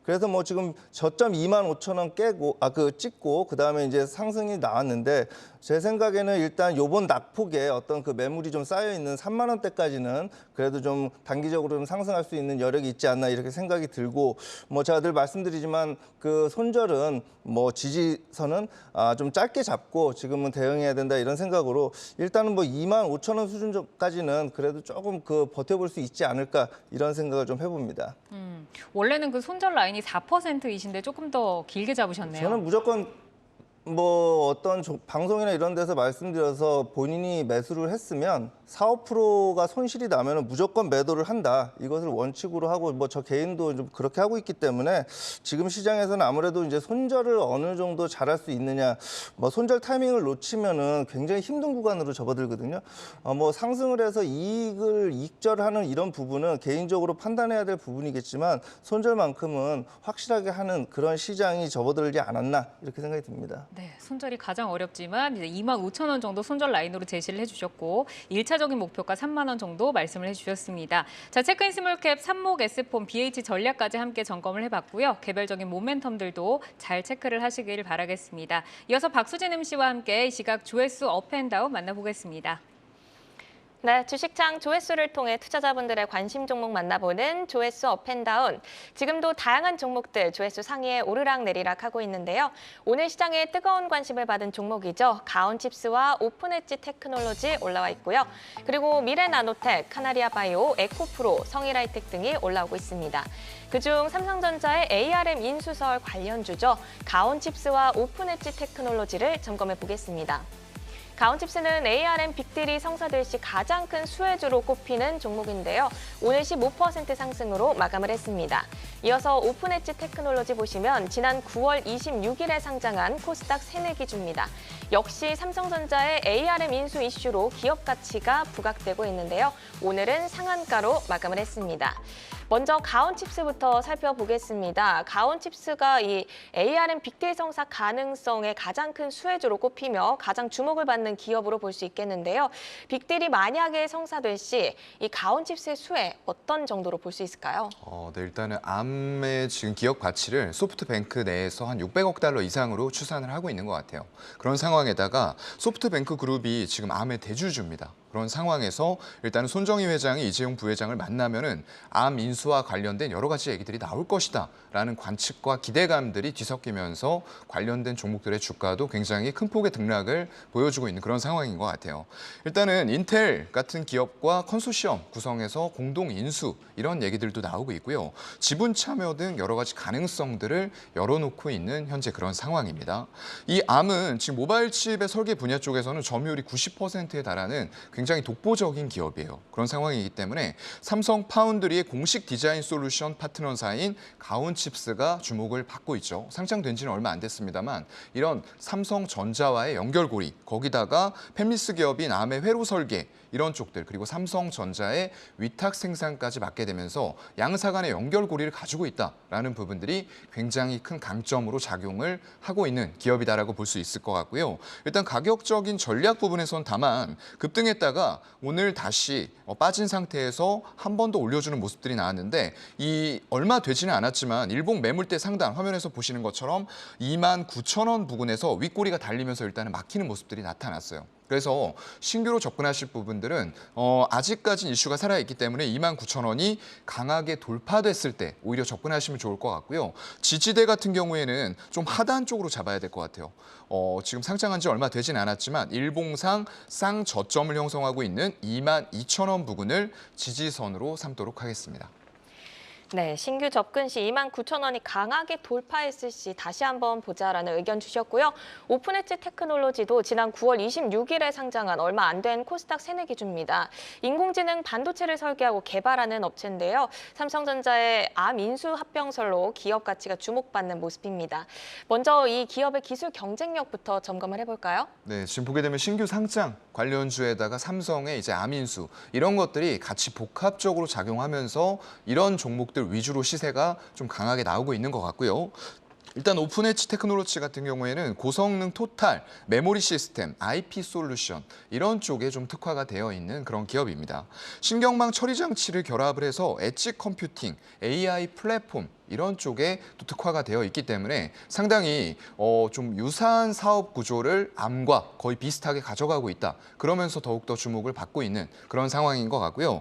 그래서 뭐 지금 저점 25,000원 깨고 찍고 그다음에 이제 상승이 나왔는데 제 생각에는 일단 요번 낙폭에 어떤 그 매물이 좀 쌓여 있는 3만 원대까지는 그래도 좀 단기적으로 좀 상승할 수 있는 여력이 있지 않나 이렇게 생각이 들고 뭐 제가 늘 말씀드리지만 그 손절은 뭐 지지선은 좀 짧게 잡고 지금은 대응해야 된다 이런 생각으로 일단은 뭐 25,000원 수준까지는 그래도 조금 그 버텨볼 수 있지 않을까 이런 생각을 좀 해봅니다.
원래는 그 손절 라인이 4%이신데 조금 더 길게 잡으셨네요.
저는 무조건 뭐 어떤 방송이나 이런 데서 말씀드려서 본인이 매수를 했으면 4~5%가 손실이 나면 무조건 매도를 한다. 이것을 원칙으로 하고 뭐 저 개인도 좀 그렇게 하고 있기 때문에 지금 시장에서는 아무래도 이제 손절을 어느 정도 잘할 수 있느냐. 뭐 손절 타이밍을 놓치면은 굉장히 힘든 구간으로 접어들거든요. 뭐 상승을 해서 이익을 익절하는 이런 부분은 개인적으로 판단해야 될 부분이겠지만 손절만큼은 확실하게 하는 그런 시장이 접어들지 않았나 이렇게 생각이 듭니다.
네, 손절이 가장 어렵지만 이제 25,000원 정도 손절 라인으로 제시를 해주셨고 1차적인 목표가 3만 원 정도 말씀을 해주셨습니다. 자, 체크인 스몰캡, 삽목, S폼, BH 전략까지 함께 점검을 해봤고요. 개별적인 모멘텀들도 잘 체크를 하시길 바라겠습니다. 이어서 박수진 MC와 함께 이 시각 조회수 업앤다운 만나보겠습니다.
네, 주식창 조회수를 통해 투자자분들의 관심 종목 만나보는 조회수 업앤다운. 지금도 다양한 종목들 조회수 상위에 오르락내리락 하고 있는데요. 오늘 시장에 뜨거운 관심을 받은 종목이죠. 가온칩스와 오픈엣지 테크놀로지 올라와 있고요. 그리고 미래나노텍, 카나리아바이오, 에코프로, 성일하이텍 등이 올라오고 있습니다. 그중 삼성전자의 ARM 인수설 관련주죠. 가온칩스와 오픈엣지 테크놀로지를 점검해 보겠습니다. 가온칩스는 ARM 빅딜이 성사될 시 가장 큰 수혜주로 꼽히는 종목인데요. 오늘 15% 상승으로 마감을 했습니다. 이어서 오픈엣지 테크놀로지 보시면 지난 9월 26일에 상장한 코스닥 새내기주입니다. 역시 삼성전자의 ARM 인수 이슈로 기업 가치가 부각되고 있는데요. 오늘은 상한가로 마감을 했습니다. 먼저 가온칩스부터 살펴보겠습니다. 가온칩스가 이 ARM 빅딜 성사 가능성의 가장 큰 수혜주로 꼽히며 가장 주목을 받는 기업으로 볼 수 있겠는데요. 빅딜이 만약에 성사될 시 이 가온칩스의 수혜 어떤 정도로 볼 수 있을까요?
네, 일단은 암의 지금 기업 가치를 소프트뱅크 내에서 한 600억 달러 이상으로 추산을 하고 있는 것 같아요. 그런 상황에다가 소프트뱅크 그룹이 지금 암의 대주주입니다. 그런 상황에서 일단은 손정희 회장이 이재용 부회장을 만나면은 암 인수와 관련된 여러 가지 얘기들이 나올 것이다라는 관측과 기대감들이 뒤섞이면서 관련된 종목들의 주가도 굉장히 큰 폭의 등락을 보여주고 있는 그런 상황인 것 같아요. 일단은 인텔 같은 기업과 컨소시엄 구성해서 공동 인수 이런 얘기들도 나오고 있고요. 지분 참여 등 여러 가지 가능성들을 열어놓고 있는 현재 그런 상황입니다. 이 암은 지금 모바일 칩의 설계 분야 쪽에서는 점유율이 90%에 달하는 굉장히 독보적인 기업이에요. 그런 상황이기 때문에 삼성 파운드리의 공식 디자인 솔루션 파트너사인 가온칩스가 주목을 받고 있죠. 상장된 지는 얼마 안 됐습니다만 이런 삼성전자와의 연결고리, 거기다가 팹리스 기업인 암의 회로 설계 이런 쪽들 그리고 삼성전자의 위탁 생산까지 맡게 되면서 양사 간의 연결고리를 가지고 있다라는 부분들이 굉장히 큰 강점으로 작용을 하고 있는 기업이다라고 볼 수 있을 것 같고요. 일단 가격적인 전략 부분에선 다만 급등했다가 오늘 다시 빠진 상태에서 한 번 더 올려주는 모습들이 나왔는데 이 얼마 되지는 않았지만 일봉 매물대 상단 화면에서 보시는 것처럼 29,000원 부근에서 윗꼬리가 달리면서 일단은 막히는 모습들이 나타났어요. 그래서 신규로 접근하실 부분들은 아직까지는 이슈가 살아있기 때문에 29,000원이 강하게 돌파됐을 때 오히려 접근하시면 좋을 것 같고요. 지지대 같은 경우에는 좀 하단 쪽으로 잡아야 될 것 같아요. 지금 상장한 지 얼마 되진 않았지만 일봉상 쌍저점을 형성하고 있는 22,000원 부근을 지지선으로 삼도록 하겠습니다.
네, 신규 접근 시 29,000원이 강하게 돌파했을 시 다시 한번 보자라는 의견 주셨고요. 오픈엣지 테크놀로지도 지난 9월 26일에 상장한 얼마 안 된 코스닥 새내기주입니다. 인공지능 반도체를 설계하고 개발하는 업체인데요. 삼성전자의 암 인수 합병설로 기업 가치가 주목받는 모습입니다. 먼저 이 기업의 기술 경쟁력부터 점검을 해볼까요?
네, 지금 보게 되면 신규 상장 관련주에다가 삼성의 이제 암 인수 이런 것들이 같이 복합적으로 작용하면서 이런 종목들 위주로 시세가 좀 강하게 나오고 있는 것 같고요. 일단 오픈엣지 테크놀로지 같은 경우에는 고성능 토탈, 메모리 시스템, IP 솔루션 이런 쪽에 좀 특화가 되어 있는 그런 기업입니다. 신경망 처리 장치를 결합을 해서 엣지 컴퓨팅, AI 플랫폼 이런 쪽에 또 특화가 되어 있기 때문에 상당히 좀 유사한 사업 구조를 암과 거의 비슷하게 가져가고 있다. 그러면서 더욱더 주목을 받고 있는 그런 상황인 것 같고요.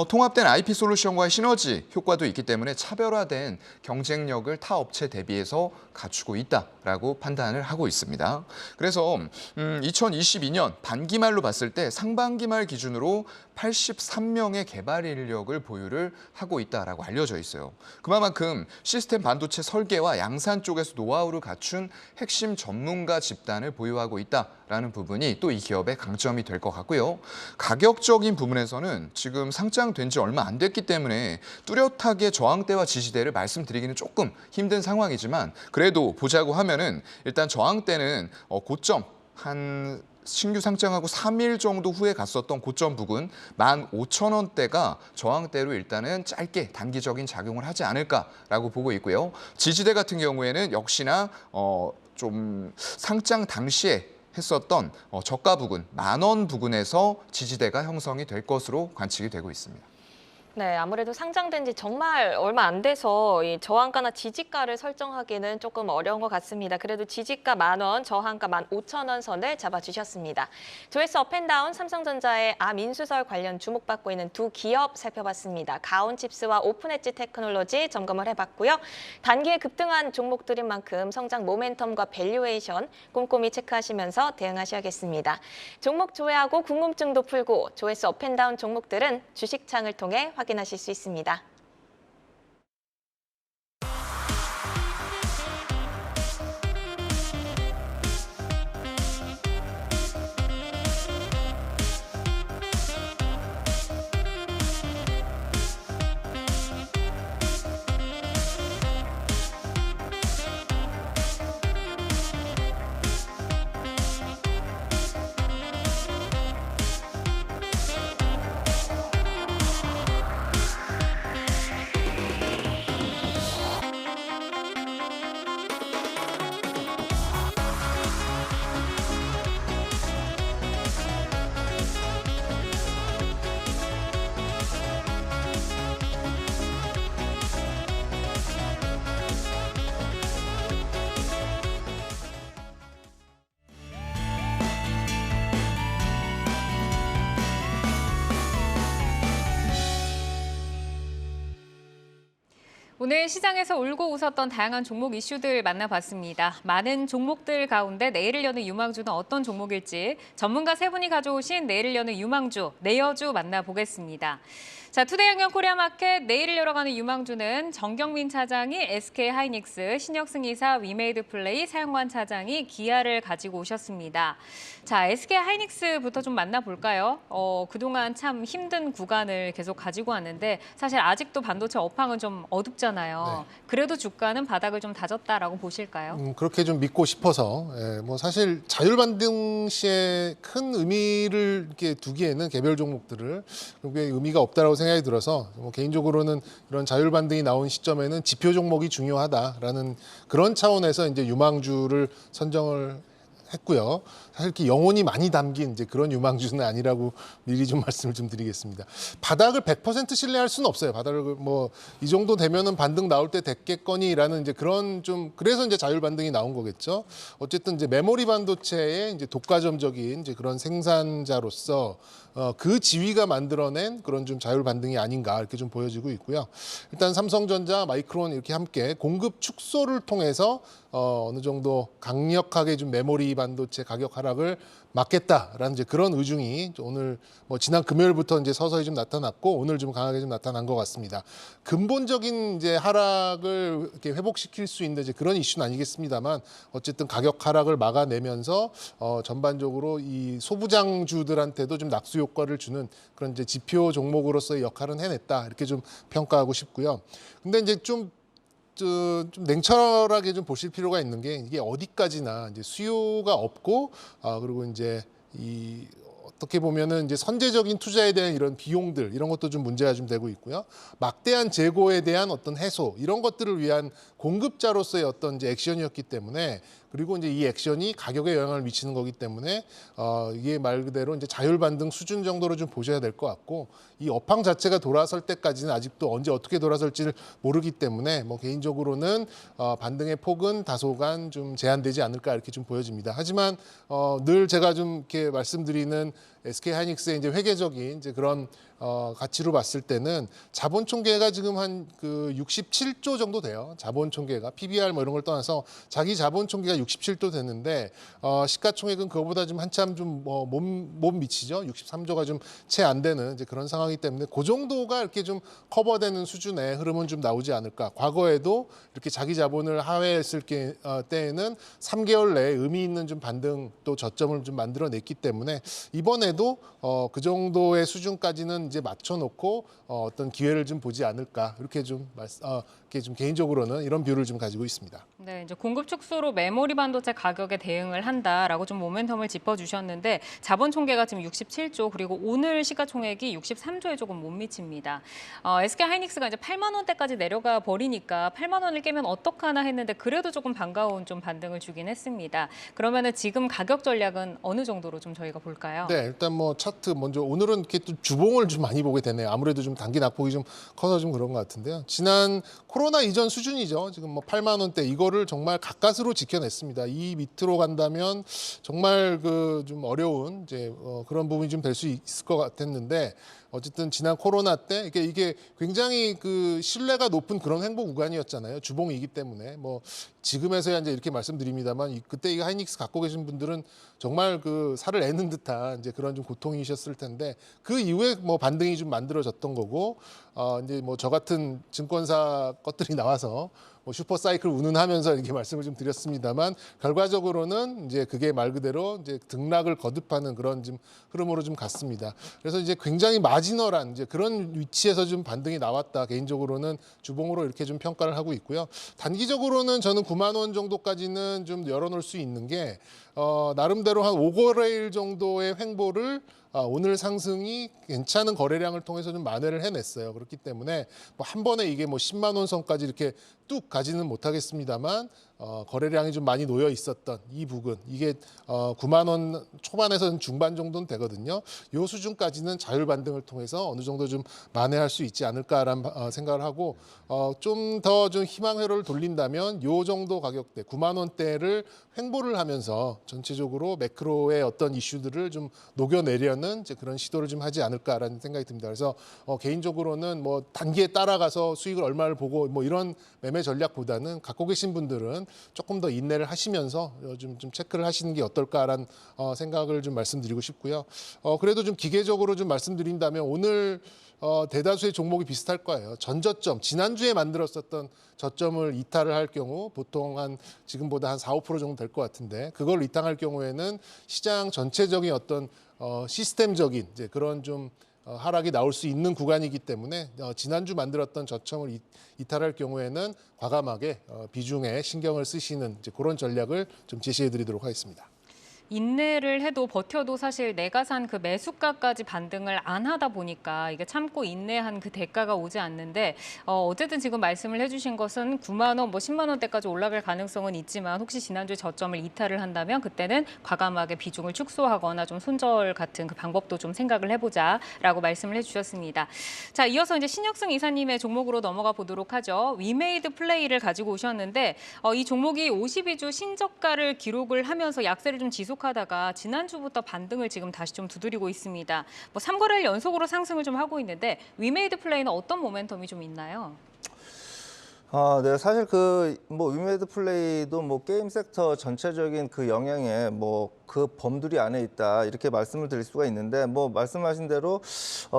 통합된 IP 솔루션과의 시너지 효과도 있기 때문에 차별화된 경쟁력을 타 업체 대비해서 갖추고 있다라고 판단을 하고 있습니다. 그래서 2022년 반기말로 봤을 때 상반기 말 기준으로 83명의 개발 인력을 보유를 하고 있다라고 알려져 있어요. 그만큼 시스템 반도체 설계와 양산 쪽에서 노하우를 갖춘 핵심 전문가 집단을 보유하고 있다라는 부분이 또 이 기업의 강점이 될 것 같고요. 가격적인 부분에서는 지금 상장된 지 얼마 안 됐기 때문에 뚜렷하게 저항대와 지지대를 말씀드리기는 조금 힘든 상황이지만 그래도 보자고 하면은 일단 저항대는 고점 한 신규 상장하고 3일 정도 후에 갔었던 고점 부근 15,000원대가 저항대로 일단은 짧게 단기적인 작용을 하지 않을까라고 보고 있고요. 지지대 같은 경우에는 역시나 좀 상장 당시에 했었던 저가 부근 10,000원 부근에서 지지대가 형성이 될 것으로 관측이 되고 있습니다.
네, 아무래도 상장된 지 정말 얼마 안 돼서 이 저항가나 지지가를 설정하기는 조금 어려운 것 같습니다. 그래도 지지가 10,000원, 저항가 15,000원 선을 잡아주셨습니다. 조회수 업앤다운 삼성전자의 암인수설 관련 주목받고 있는 두 기업 살펴봤습니다. 가온칩스와 오픈엣지 테크놀로지 점검을 해봤고요. 단기에 급등한 종목들인 만큼 성장 모멘텀과 밸류에이션 꼼꼼히 체크하시면서 대응하셔야겠습니다. 종목 조회하고 궁금증도 풀고 조회수 업앤다운 종목들은 주식창을 통해 확인하실 수 있습니다.
오늘 시장에서 울고 웃었던 다양한 종목 이슈들 만나봤습니다. 많은 종목들 가운데 내일을 여는 유망주는 어떤 종목일지 전문가 세 분이 가져오신 내일을 여는 유망주, 내여주 만나보겠습니다. 자, 투데이영경 코리아마켓 내일을 열어가는 유망주는 정경민 차장이 SK하이닉스, 신혁승 이사 위메이드플레이, 사영관 차장이 기아를 가지고 오셨습니다. 자, SK하이닉스부터 좀 만나볼까요? 그동안 참 힘든 구간을 계속 가지고 왔는데 사실 아직도 반도체 업황은 좀 어둡잖아요.
네.
그래도 주가는 바닥을 좀 다졌다라고 보실까요?
그렇게 좀 믿고 싶어서 뭐 사실 자율반등 시에 큰 의미를 이렇게 두기에는 개별 종목들을 그게 의미가 없다라고 생각이 들어서 뭐 개인적으로는 이런 자율반등이 나온 시점에는 지표 종목이 중요하다라는 그런 차원에서 이제 유망주를 선정을 했고요. 사실 이렇게 영혼이 많이 담긴 이제 그런 유망주는 아니라고 미리 좀 말씀을 좀 드리겠습니다. 바닥을 100% 신뢰할 수는 없어요. 바닥을 뭐 이 정도 되면은 반등 나올 때 됐겠거니라는 이제 그런 좀 그래서 이제 자율 반등이 나온 거겠죠. 어쨌든 이제 메모리 반도체의 이제 독과점적인 이제 그런 생산자로서 그 지위가 만들어낸 그런 좀 자율 반등이 아닌가 이렇게 좀 보여지고 있고요. 일단 삼성전자, 마이크론 이렇게 함께 공급 축소를 통해서 어느 정도 강력하게 좀 메모리 반도체 가격 하락을 막겠다라는 이제 그런 의중이 오늘 뭐 지난 금요일부터 이제 서서히 좀 나타났고 오늘 좀 강하게 좀 나타난 것 같습니다. 근본적인 이제 하락을 이렇게 회복시킬 수 있는 이제 그런 이슈는 아니겠습니다만 어쨌든 가격 하락을 막아내면서 전반적으로 이 소부장주들한테도 좀 낙수 효과를 주는 그런 이제 지표 종목으로서의 역할은 해냈다 이렇게 좀 평가하고 싶고요. 근데 이제 좀 냉철하게 좀 보실 필요가 있는 게 이게 어디까지나 이제 수요가 없고 그리고 이제 이 어떻게 보면은 이제 선제적인 투자에 대한 이런 비용들 이런 것도 좀 문제가 좀 되고 있고요. 막대한 재고에 대한 어떤 해소 이런 것들을 위한 공급자로서의 어떤 이제 액션이었기 때문에 그리고 이제 이 액션이 가격에 영향을 미치는 거기 때문에 이게 말 그대로 이제 자율 반등 수준 정도로 좀 보셔야 될 것 같고, 이 업황 자체가 돌아설 때까지는 아직도 언제 어떻게 돌아설지를 모르기 때문에 뭐 개인적으로는 반등의 폭은 다소간 좀 제한되지 않을까 이렇게 좀 보여집니다. 하지만 늘 제가 좀 이렇게 말씀드리는 SK하이닉스의 이제 회계적인 이제 그런 가치로 봤을 때는 자본 총계가 지금 한 그 67조 정도 돼요. 자본 총계가 PBR 뭐 이런 걸 떠나서 자기 자본 총계가 67조 됐는데 시가총액은 그거보다 좀 한참 좀 못 미치죠. 63조가 좀 채 안 되는 이제 그런 상황이기 때문에 그 정도가 이렇게 좀 커버되는 수준의 흐름은 좀 나오지 않을까. 과거에도 이렇게 자기 자본을 하회했을 때에는 3개월 내에 의미 있는 좀 반등 또 저점을 좀 만들어냈기 때문에 이번에도 그 정도의 수준까지는 이제 맞춰놓고 어떤 기회를 좀 보지 않을까 이렇게 좀 이렇게 좀 개인적으로는 이런 뷰를 좀 가지고 있습니다.
네, 이제 공급 축소로 메모리 반도체 가격에 대응을 한다라고 좀 모멘텀을 짚어주셨는데 자본 총계가 지금 67조 그리고 오늘 시가총액이 63조에 조금 못 미칩니다. SK하이닉스가 이제 8만 원대까지 내려가 버리니까 8만 원을 깨면 어떡하나 했는데 그래도 조금 반가운 좀 반등을 주긴 했습니다. 그러면은 지금 가격 전략은 어느 정도로 좀 저희가 볼까요?
네, 일단 뭐 차트 먼저 오늘은 이렇게 또 주봉을 좀 많이 보게 되네요. 아무래도 좀 단기 낙폭이 좀 커서 좀 그런 것 같은데요. 지난 코로나 이전 수준이죠. 지금 뭐 8만 원대 이거를 정말 가까스로 지켜냈습니다. 이 밑으로 간다면 정말 그 좀 어려운 이제 그런 부분이 좀 될 수 있을 것 같았는데 어쨌든 지난 코로나 때 이게 굉장히 그 신뢰가 높은 그런 행보 구간이었잖아요. 주봉이기 때문에 뭐 지금에서야 이제 이렇게 말씀드립니다만 그때 이 하이닉스 갖고 계신 분들은 정말 그 살을 애는 듯한 이제 그런 좀 고통이셨을 텐데 그 이후에 뭐 반등이 좀 만들어졌던 거고 이제 뭐 저 같은 증권사 것들이 나와서 뭐 슈퍼 사이클 운운하면서 이렇게 말씀을 좀 드렸습니다만 결과적으로는 이제 그게 말 그대로 이제 등락을 거듭하는 그런 좀 흐름으로 좀 갔습니다. 그래서 이제 굉장히 마지널한 이제 그런 위치에서 좀 반등이 나왔다. 개인적으로는 주봉으로 이렇게 좀 평가를 하고 있고요. 단기적으로는 저는 9만 원 정도까지는 좀 열어놓을 수 있는 게 나름대로 한 5거래일 정도의 횡보를 오늘 상승이 괜찮은 거래량을 통해서 좀 만회를 해냈어요. 그렇기 때문에 뭐 한 번에 이게 뭐 10만 원 선까지 이렇게 뚝 가지는 못하겠습니다만 거래량이 좀 많이 놓여 있었던 이 부분 이게 9만 원 초반에서는 중반 정도는 되거든요. 이 수준까지는 자율 반등을 통해서 어느 정도 좀 만회할 수 있지 않을까라는 생각을 하고 좀 더 좀 희망 회로를 돌린다면 이 정도 가격대 9만 원대를 횡보를 하면서 전체적으로 매크로의 어떤 이슈들을 좀 녹여내려는 이제 그런 시도를 좀 하지 않을까라는 생각이 듭니다. 그래서 개인적으로는 뭐 단기에 따라가서 수익을 얼마를 보고 뭐 이런 매매 전략보다는 갖고 계신 분들은 조금 더 인내를 하시면서 좀 체크를 하시는 게 어떨까라는 생각을 좀 말씀드리고 싶고요. 그래도 좀 기계적으로 좀 말씀드린다면 오늘 대다수의 종목이 비슷할 거예요. 전저점, 지난주에 만들었었던 저점을 이탈을 할 경우 보통 한 지금보다 한 4, 5% 정도 될 것 같은데 그걸 이탈할 경우에는 시장 전체적인 어떤 시스템적인 이제 그런 좀 하락이 나올 수 있는 구간이기 때문에 지난주 만들었던 저점을 이탈할 경우에는 과감하게 비중에 신경을 쓰시는 이제 그런 전략을 좀 제시해 드리도록 하겠습니다.
인내를 해도 버텨도 사실 내가 산 그 매수가까지 반등을 안 하다 보니까 이게 참고 인내한 그 대가가 오지 않는데 어쨌든 지금 말씀을 해주신 것은 9만 원, 뭐 10만 원대까지 올라갈 가능성은 있지만 혹시 지난주에 저점을 이탈을 한다면 그때는 과감하게 비중을 축소하거나 좀 손절 같은 그 방법도 좀 생각을 해보자라고 말씀을 해주셨습니다. 자, 이어서 이제 신혁승 이사님의 종목으로 넘어가 보도록 하죠. 위메이드 플레이를 가지고 오셨는데 이 종목이 52주 신저가를 기록을 하면서 약세를 좀 지속하다가 지난주부터 반등을 지금 다시 좀 두드리고 있습니다. 뭐 3거래일 연속으로 상승을 좀 하고 있는데 위메이드 플레이는 어떤 모멘텀이 좀 있나요?
네, 사실 뭐 위메이드 플레이도 뭐 게임 섹터 전체적인 그 영향에 뭐 그 범들이 안에 있다 이렇게 말씀을 드릴 수가 있는데 뭐 말씀하신 대로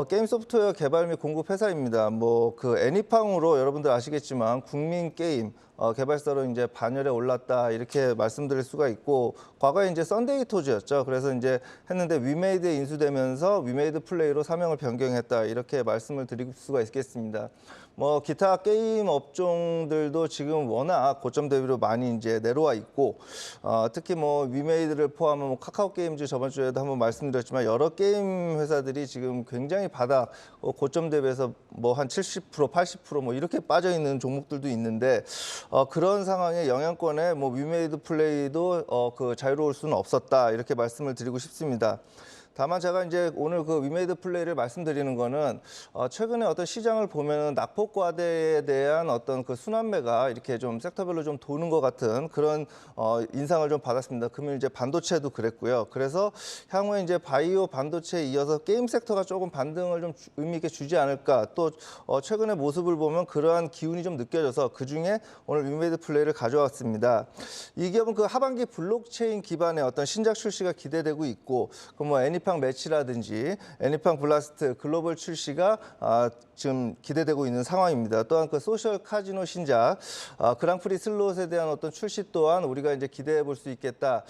게임 소프트웨어 개발 및 공급 회사입니다. 뭐 그 애니팡으로 여러분들 아시겠지만 국민 게임 개발사로 이제 반열에 올랐다 이렇게 말씀드릴 수가 있고 과거에 이제 썬데이 토즈였죠. 그래서 이제 했는데 위메이드에 인수되면서 위메이드 플레이로 사명을 변경했다 이렇게 말씀을 드릴 수가 있겠습니다. 뭐 기타 게임 업종 시장들도 지금 워낙 고점 대비로 많이 이제 내려와 있고 특히 뭐 위메이드를 포함한 뭐 카카오 게임즈 저번 주에도 한번 말씀드렸지만 여러 게임 회사들이 지금 굉장히 바닥 고점 대비해서 뭐 한 70%, 80% 뭐 이렇게 빠져 있는 종목들도 있는데 그런 상황에 영향권에 뭐 위메이드 플레이도 그 자유로울 수는 없었다 이렇게 말씀을 드리고 싶습니다. 다만 제가 이제 오늘 그 위메이드 플레이를 말씀드리는 거는 최근에 어떤 시장을 보면은 낙폭과대에 대한 어떤 그 순환매가 이렇게 좀 섹터별로 좀 도는 것 같은 그런 인상을 좀 받았습니다. 금일 이제 반도체도 그랬고요. 그래서 향후에 이제 바이오 반도체에 이어서 게임 섹터가 조금 반등을 좀 의미 있게 주지 않을까. 또 최근의 모습을 보면 그러한 기운이 좀 느껴져서 그 중에 오늘 위메이드 플레이를 가져왔습니다. 이 기업은 그 하반기 블록체인 기반의 어떤 신작 출시가 기대되고 있고, 그 뭐 애니팡 매치라든지 애니팡 블라스트 글로벌 출시가 지금 기대되고 있는 상황입니다. 또한 그 소셜 카지노 신작 그랑프리 슬롯에 대한 어떤 출시 또한 우리가 이제 기대해 볼 수 있겠다.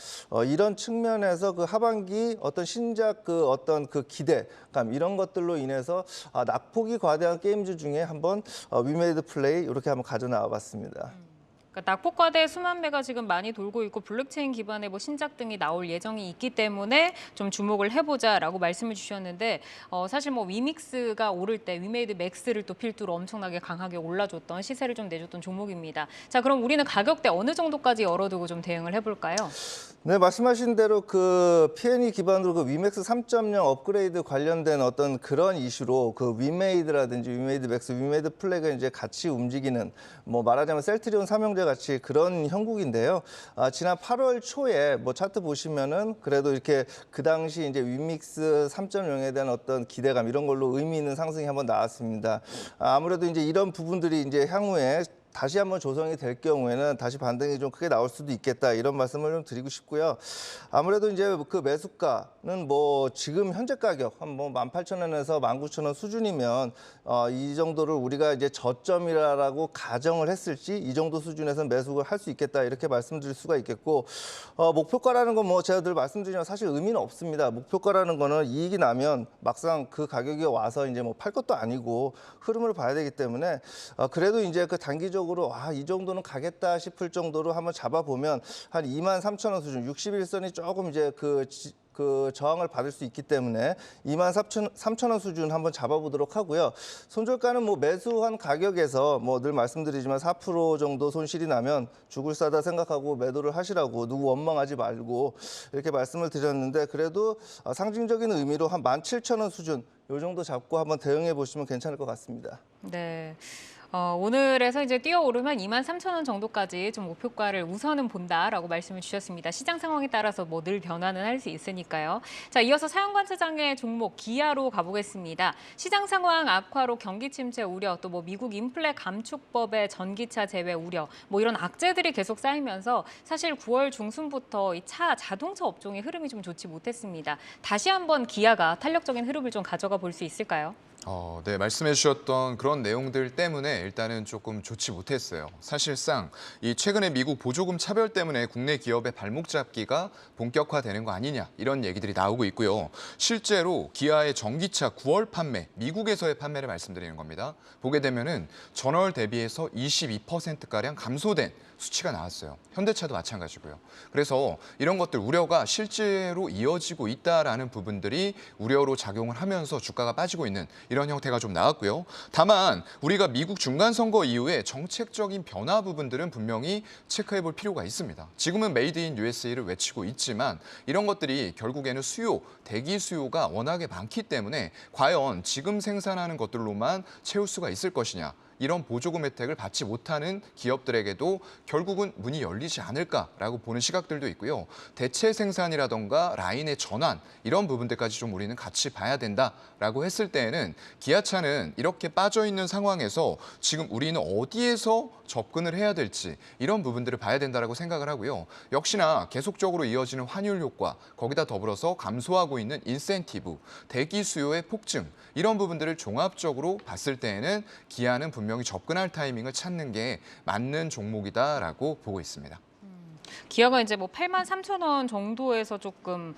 이런 측면에서 그 하반기 어떤 신작 그 어떤 그 기대감 이런 것들로 인해서 낙폭이 과대한 게임즈 중에 한번 위메이드 플레이 이렇게 한번 가져 나와봤습니다.
그러니까 낙폭과대 수만매가 지금 많이 돌고 있고 블록체인 기반의 뭐 신작 등이 나올 예정이 있기 때문에 좀 주목을 해보자라고 말씀을 주셨는데 사실 뭐 위믹스가 오를 때 위메이드 맥스를 또 필두로 엄청나게 강하게 올라줬던 시세를 좀 내줬던 종목입니다. 자, 그럼 우리는 가격대 어느 정도까지 열어두고 좀 대응을 해볼까요?
네, 말씀하신 대로 그 P&E 기반으로 그 위맥스 3.0 업그레이드 관련된 어떤 그런 이슈로 그 위메이드라든지 위메이드 맥스, 위메이드 플래그가 이제 같이 움직이는 뭐 말하자면 셀트리온 삼형제 같이 그런 형국인데요. 지난 8월 초에 뭐 차트 보시면은 그래도 이렇게 그 당시 이제 위믹스 3.0에 대한 어떤 기대감 이런 걸로 의미 있는 상승이 한번 나왔습니다. 아무래도 이제 이런 부분들이 이제 향후에 다시 한번 조성이 될 경우에는 다시 반등이 좀 크게 나올 수도 있겠다 이런 말씀을 좀 드리고 싶고요. 아무래도 이제 그 매수가는 뭐 지금 현재 가격 한 뭐 18,000원에서 19,000원 수준이면 이 정도를 우리가 이제 저점이라고 가정을 했을지 이 정도 수준에서는 매수를 할 수 있겠다 이렇게 말씀드릴 수가 있겠고 목표가라는 건 뭐 제가 늘 말씀드리지만 사실 의미는 없습니다. 목표가라는 거는 이익이 나면 막상 그 가격이 와서 이제 뭐 팔 것도 아니고 흐름을 봐야 되기 때문에 그래도 이제 그 단기적으로 이 정도는 가겠다 싶을 정도로 한번 잡아보면 한 23,000원 수준, 61선이 조금 이제 그 저항을 받을 수 있기 때문에 23,000원 수준 한번 잡아보도록 하고요. 손절가는 뭐 매수한 가격에서 뭐 늘 말씀드리지만 4% 정도 손실이 나면 죽을 싸다 생각하고 매도를 하시라고 누구 원망하지 말고 이렇게 말씀을 드렸는데 그래도 상징적인 의미로 한 17,000원 수준 이 정도 잡고 한번 대응해 보시면 괜찮을 것 같습니다.
네. 오늘에서 이제 뛰어오르면 23,000원 정도까지 좀 목표가를 우선은 본다라고 말씀을 주셨습니다. 시장 상황에 따라서 뭐 늘 변화는 할 수 있으니까요. 자, 이어서 사용관찰장의 종목 기아로 가보겠습니다. 시장 상황 악화로 경기 침체 우려, 또 뭐 미국 인플레 감축법의 전기차 제외 우려, 뭐 이런 악재들이 계속 쌓이면서 사실 9월 중순부터 이 자동차 업종의 흐름이 좀 좋지 못했습니다. 다시 한번 기아가 탄력적인 흐름을 좀 가져가 볼 수 있을까요?
네, 말씀해 주셨던 그런 내용들 때문에 일단은 조금 좋지 못했어요. 사실상 이 최근에 미국 보조금 차별 때문에 국내 기업의 발목 잡기가 본격화되는 거 아니냐 이런 얘기들이 나오고 있고요. 실제로 기아의 전기차 9월 판매, 미국에서의 판매를 말씀드리는 겁니다. 보게 되면은 전월 대비해서 22%가량 감소된 수치가 나왔어요. 현대차도 마찬가지고요. 그래서 이런 것들 우려가 실제로 이어지고 있다라는 부분들이 우려로 작용을 하면서 주가가 빠지고 있는 이런 형태가 좀 나왔고요. 다만 우리가 미국 중간선거 이후에 정책적인 변화 부분들은 분명히 체크해 볼 필요가 있습니다. 지금은 메이드 인 USA를 외치고 있지만 이런 것들이 결국에는 대기 수요가 워낙에 많기 때문에 과연 지금 생산하는 것들로만 채울 수가 있을 것이냐. 이런 보조금 혜택을 받지 못하는 기업들에게도 결국은 문이 열리지 않을까라고 보는 시각들도 있고요. 대체 생산이라던가 라인의 전환 이런 부분들까지 좀 우리는 같이 봐야 된다라고 했을 때에는 기아차는 이렇게 빠져 있는 상황에서 지금 우리는 어디에서 접근을 해야 될지 이런 부분들을 봐야 된다라고 생각을 하고요. 역시나 계속적으로 이어지는 환율 효과, 거기다 더불어서 감소하고 있는 인센티브, 대기 수요의 폭증 이런 부분들을 종합적으로 봤을 때에는 기아는 분명히 접근할 타이밍을 찾는 게 맞는 종목이다라고 보고 있습니다.
기아가 이제 뭐 83,000원 정도에서 조금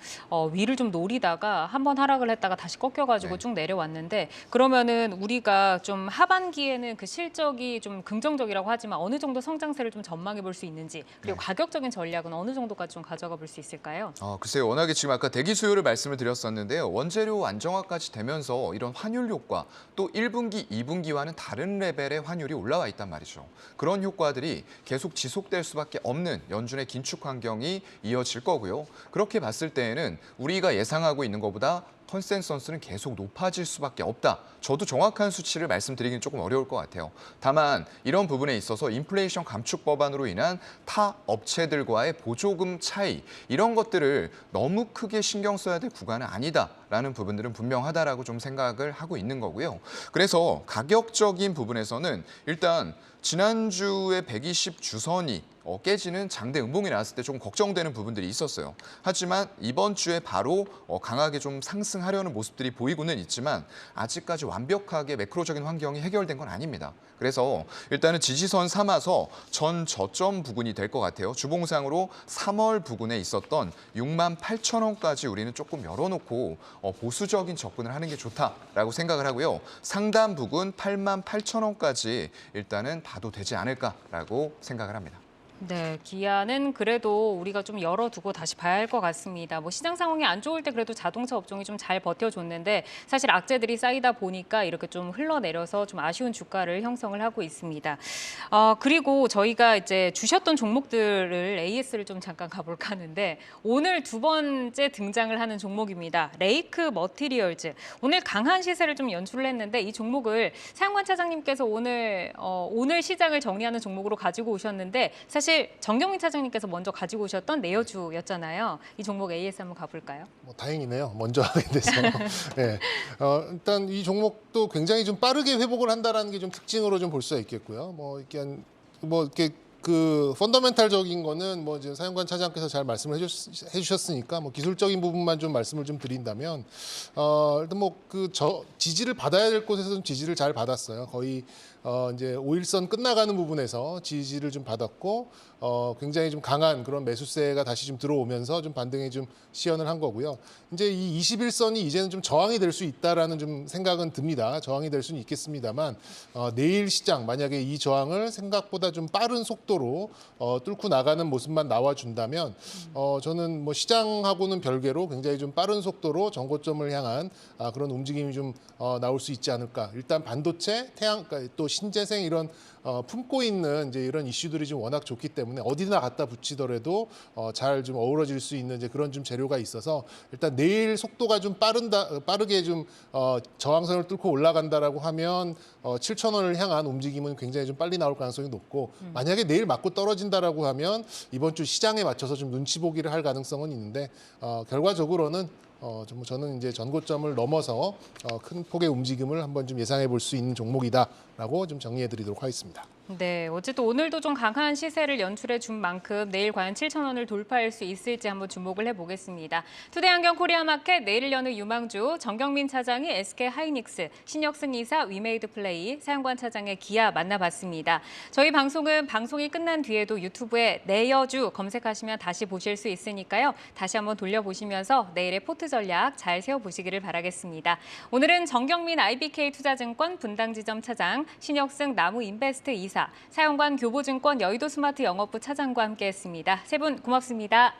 위를 좀 노리다가 한번 하락을 했다가 다시 꺾여가지고
네.
쭉 내려왔는데 그러면은 우리가 좀 하반기에는 그 실적이 좀 긍정적이라고 하지만 어느 정도 성장세를 좀 전망해 볼 수 있는지 그리고
네.
가격적인 전략은 어느 정도까지 좀 가져가 볼 수 있을까요?
글쎄요. 워낙에 지금 아까 대기 수요를 말씀을 드렸었는데요. 원재료 안정화까지 되면서 이런 환율 효과 또 1분기, 2분기와는 다른 레벨의 환율이 올라와 있단 말이죠. 그런 효과들이 계속 지속될 수밖에 없는 연준의 긴축 환경이 이어질 거고요. 그렇게 봤을 때에는 우리가 예상하고 있는 것보다 컨센서스는 계속 높아질 수밖에 없다. 저도 정확한 수치를 말씀드리기는 조금 어려울 것 같아요. 다만 이런 부분에 있어서 인플레이션 감축 법안으로 인한 타 업체들과의 보조금 차이 이런 것들을 너무 크게 신경 써야 될 구간은 아니다라는 부분들은 분명하다라고 좀 생각을 하고 있는 거고요. 그래서 가격적인 부분에서는 일단 지난주에 120 주선이 깨지는 장대 음봉이 나왔을 때 좀 걱정되는 부분들이 있었어요. 하지만 이번 주에 바로 강하게 좀 상승하려는 모습들이 보이고는 있지만 아직까지 완벽하게 매크로적인 환경이 해결된 건 아닙니다. 그래서 일단은 지지선 삼아서 전 저점 부근이 될 것 같아요. 주봉상으로 3월 부근에 있었던 68,000원까지 우리는 조금 열어놓고 보수적인 접근을 하는 게 좋다라고 생각을 하고요. 상단 부근 88,000원까지 일단은 봐도 되지 않을까라고 생각을 합니다.
네, 기아는 그래도 우리가 좀 열어두고 다시 봐야 할 것 같습니다. 뭐 시장 상황이 안 좋을 때 그래도 자동차 업종이 좀 잘 버텨줬는데 사실 악재들이 쌓이다 보니까 이렇게 좀 흘러내려서 좀 아쉬운 주가를 형성을 하고 있습니다. 그리고 저희가 이제 주셨던 종목들을 AS를 좀 잠깐 가볼까 하는데 오늘 두 번째 등장을 하는 종목입니다. 레이크 머티리얼즈. 오늘 강한 시세를 좀 연출을 했는데 이 종목을 사용관 차장님께서 오늘 시장을 정리하는 종목으로 가지고 오셨는데 사실 정경민 차장님께서 먼저 가지고 오셨던 내어주였잖아요. 이 종목 AS 한번 가볼까요?
뭐 다행이네요. 먼저 하게 돼서. 네. 일단 이 종목도 굉장히 좀 빠르게 회복을 한다라는 게 좀 특징으로 좀 볼 수가 있겠고요. 이렇게 그 펀더멘탈적인 거는 뭐 이제 사용관 차장께서 잘 말씀을 해주셨으니까 뭐 기술적인 부분만 좀 말씀을 좀 드린다면 일단 뭐 그 지지를 받아야 될 곳에서는 지지를 잘 받았어요. 거의 이제 5일선 끝나가는 부분에서 지지를 좀 받았고 굉장히 좀 강한 그런 매수세가 다시 좀 들어오면서 좀 반등이 좀 시연을 한 거고요. 이제 이 21선이 이제는 좀 저항이 될 수 있다라는 좀 생각은 듭니다. 저항이 될 수는 있겠습니다만 내일 시장 만약에 이 저항을 생각보다 좀 빠른 속도로 뚫고 나가는 모습만 나와준다면 저는 뭐 시장하고는 별개로 굉장히 좀 빠른 속도로 정고점을 향한 그런 움직임이 좀 나올 수 있지 않을까. 일단 반도체, 또 신재생 이런 품고 있는 이제 이런 이슈들이 좀 워낙 좋기 때문에 어디나 갖다 붙이더라도 잘 좀 어우러질 수 있는 이제 그런 좀 재료가 있어서 일단 내일 속도가 좀 빠르게 좀 저항선을 뚫고 올라간다라고 하면 7,000원을 향한 움직임은 굉장히 좀 빨리 나올 가능성이 높고 만약에 내일 맞고 떨어진다라고 하면 이번 주 시장에 맞춰서 좀 눈치 보기를 할 가능성은 있는데 결과적으로는 저는 이제 전고점을 넘어서 큰 폭의 움직임을 한번 좀 예상해 볼 수 있는 종목이다라고 좀 정리해 드리도록 하겠습니다.
네, 어쨌든 오늘도 좀 강한 시세를 연출해 준 만큼 내일 과연 7,000원을 돌파할 수 있을지 한번 주목을 해보겠습니다. 투데이안경 코리아마켓 내일을 여는 유망주 정경민 차장이 SK하이닉스, 신혁승 이사 위메이드플레이, 사용관 차장의 기아 만나봤습니다. 저희 방송은 방송이 끝난 뒤에도 유튜브에 내여주 검색하시면 다시 보실 수 있으니까요. 다시 한번 돌려보시면서 내일의 포트 전략 잘 세워보시기를 바라겠습니다. 오늘은 정경민 IBK투자증권 분당지점 차장, 신혁승 나무인베스트 이사, 사용관 교보증권 여의도 스마트 영업부 차장과 함께했습니다. 세 분 고맙습니다.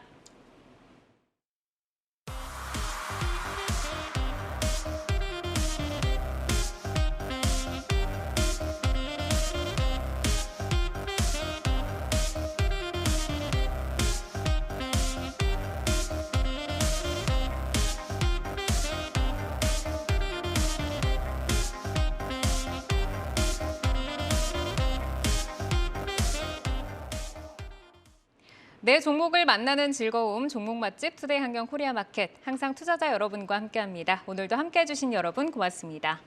내 종목을 만나는 즐거움, 종목 맛집 투데이 한경 코리아 마켓. 항상 투자자 여러분과 함께합니다. 오늘도 함께해 주신 여러분 고맙습니다.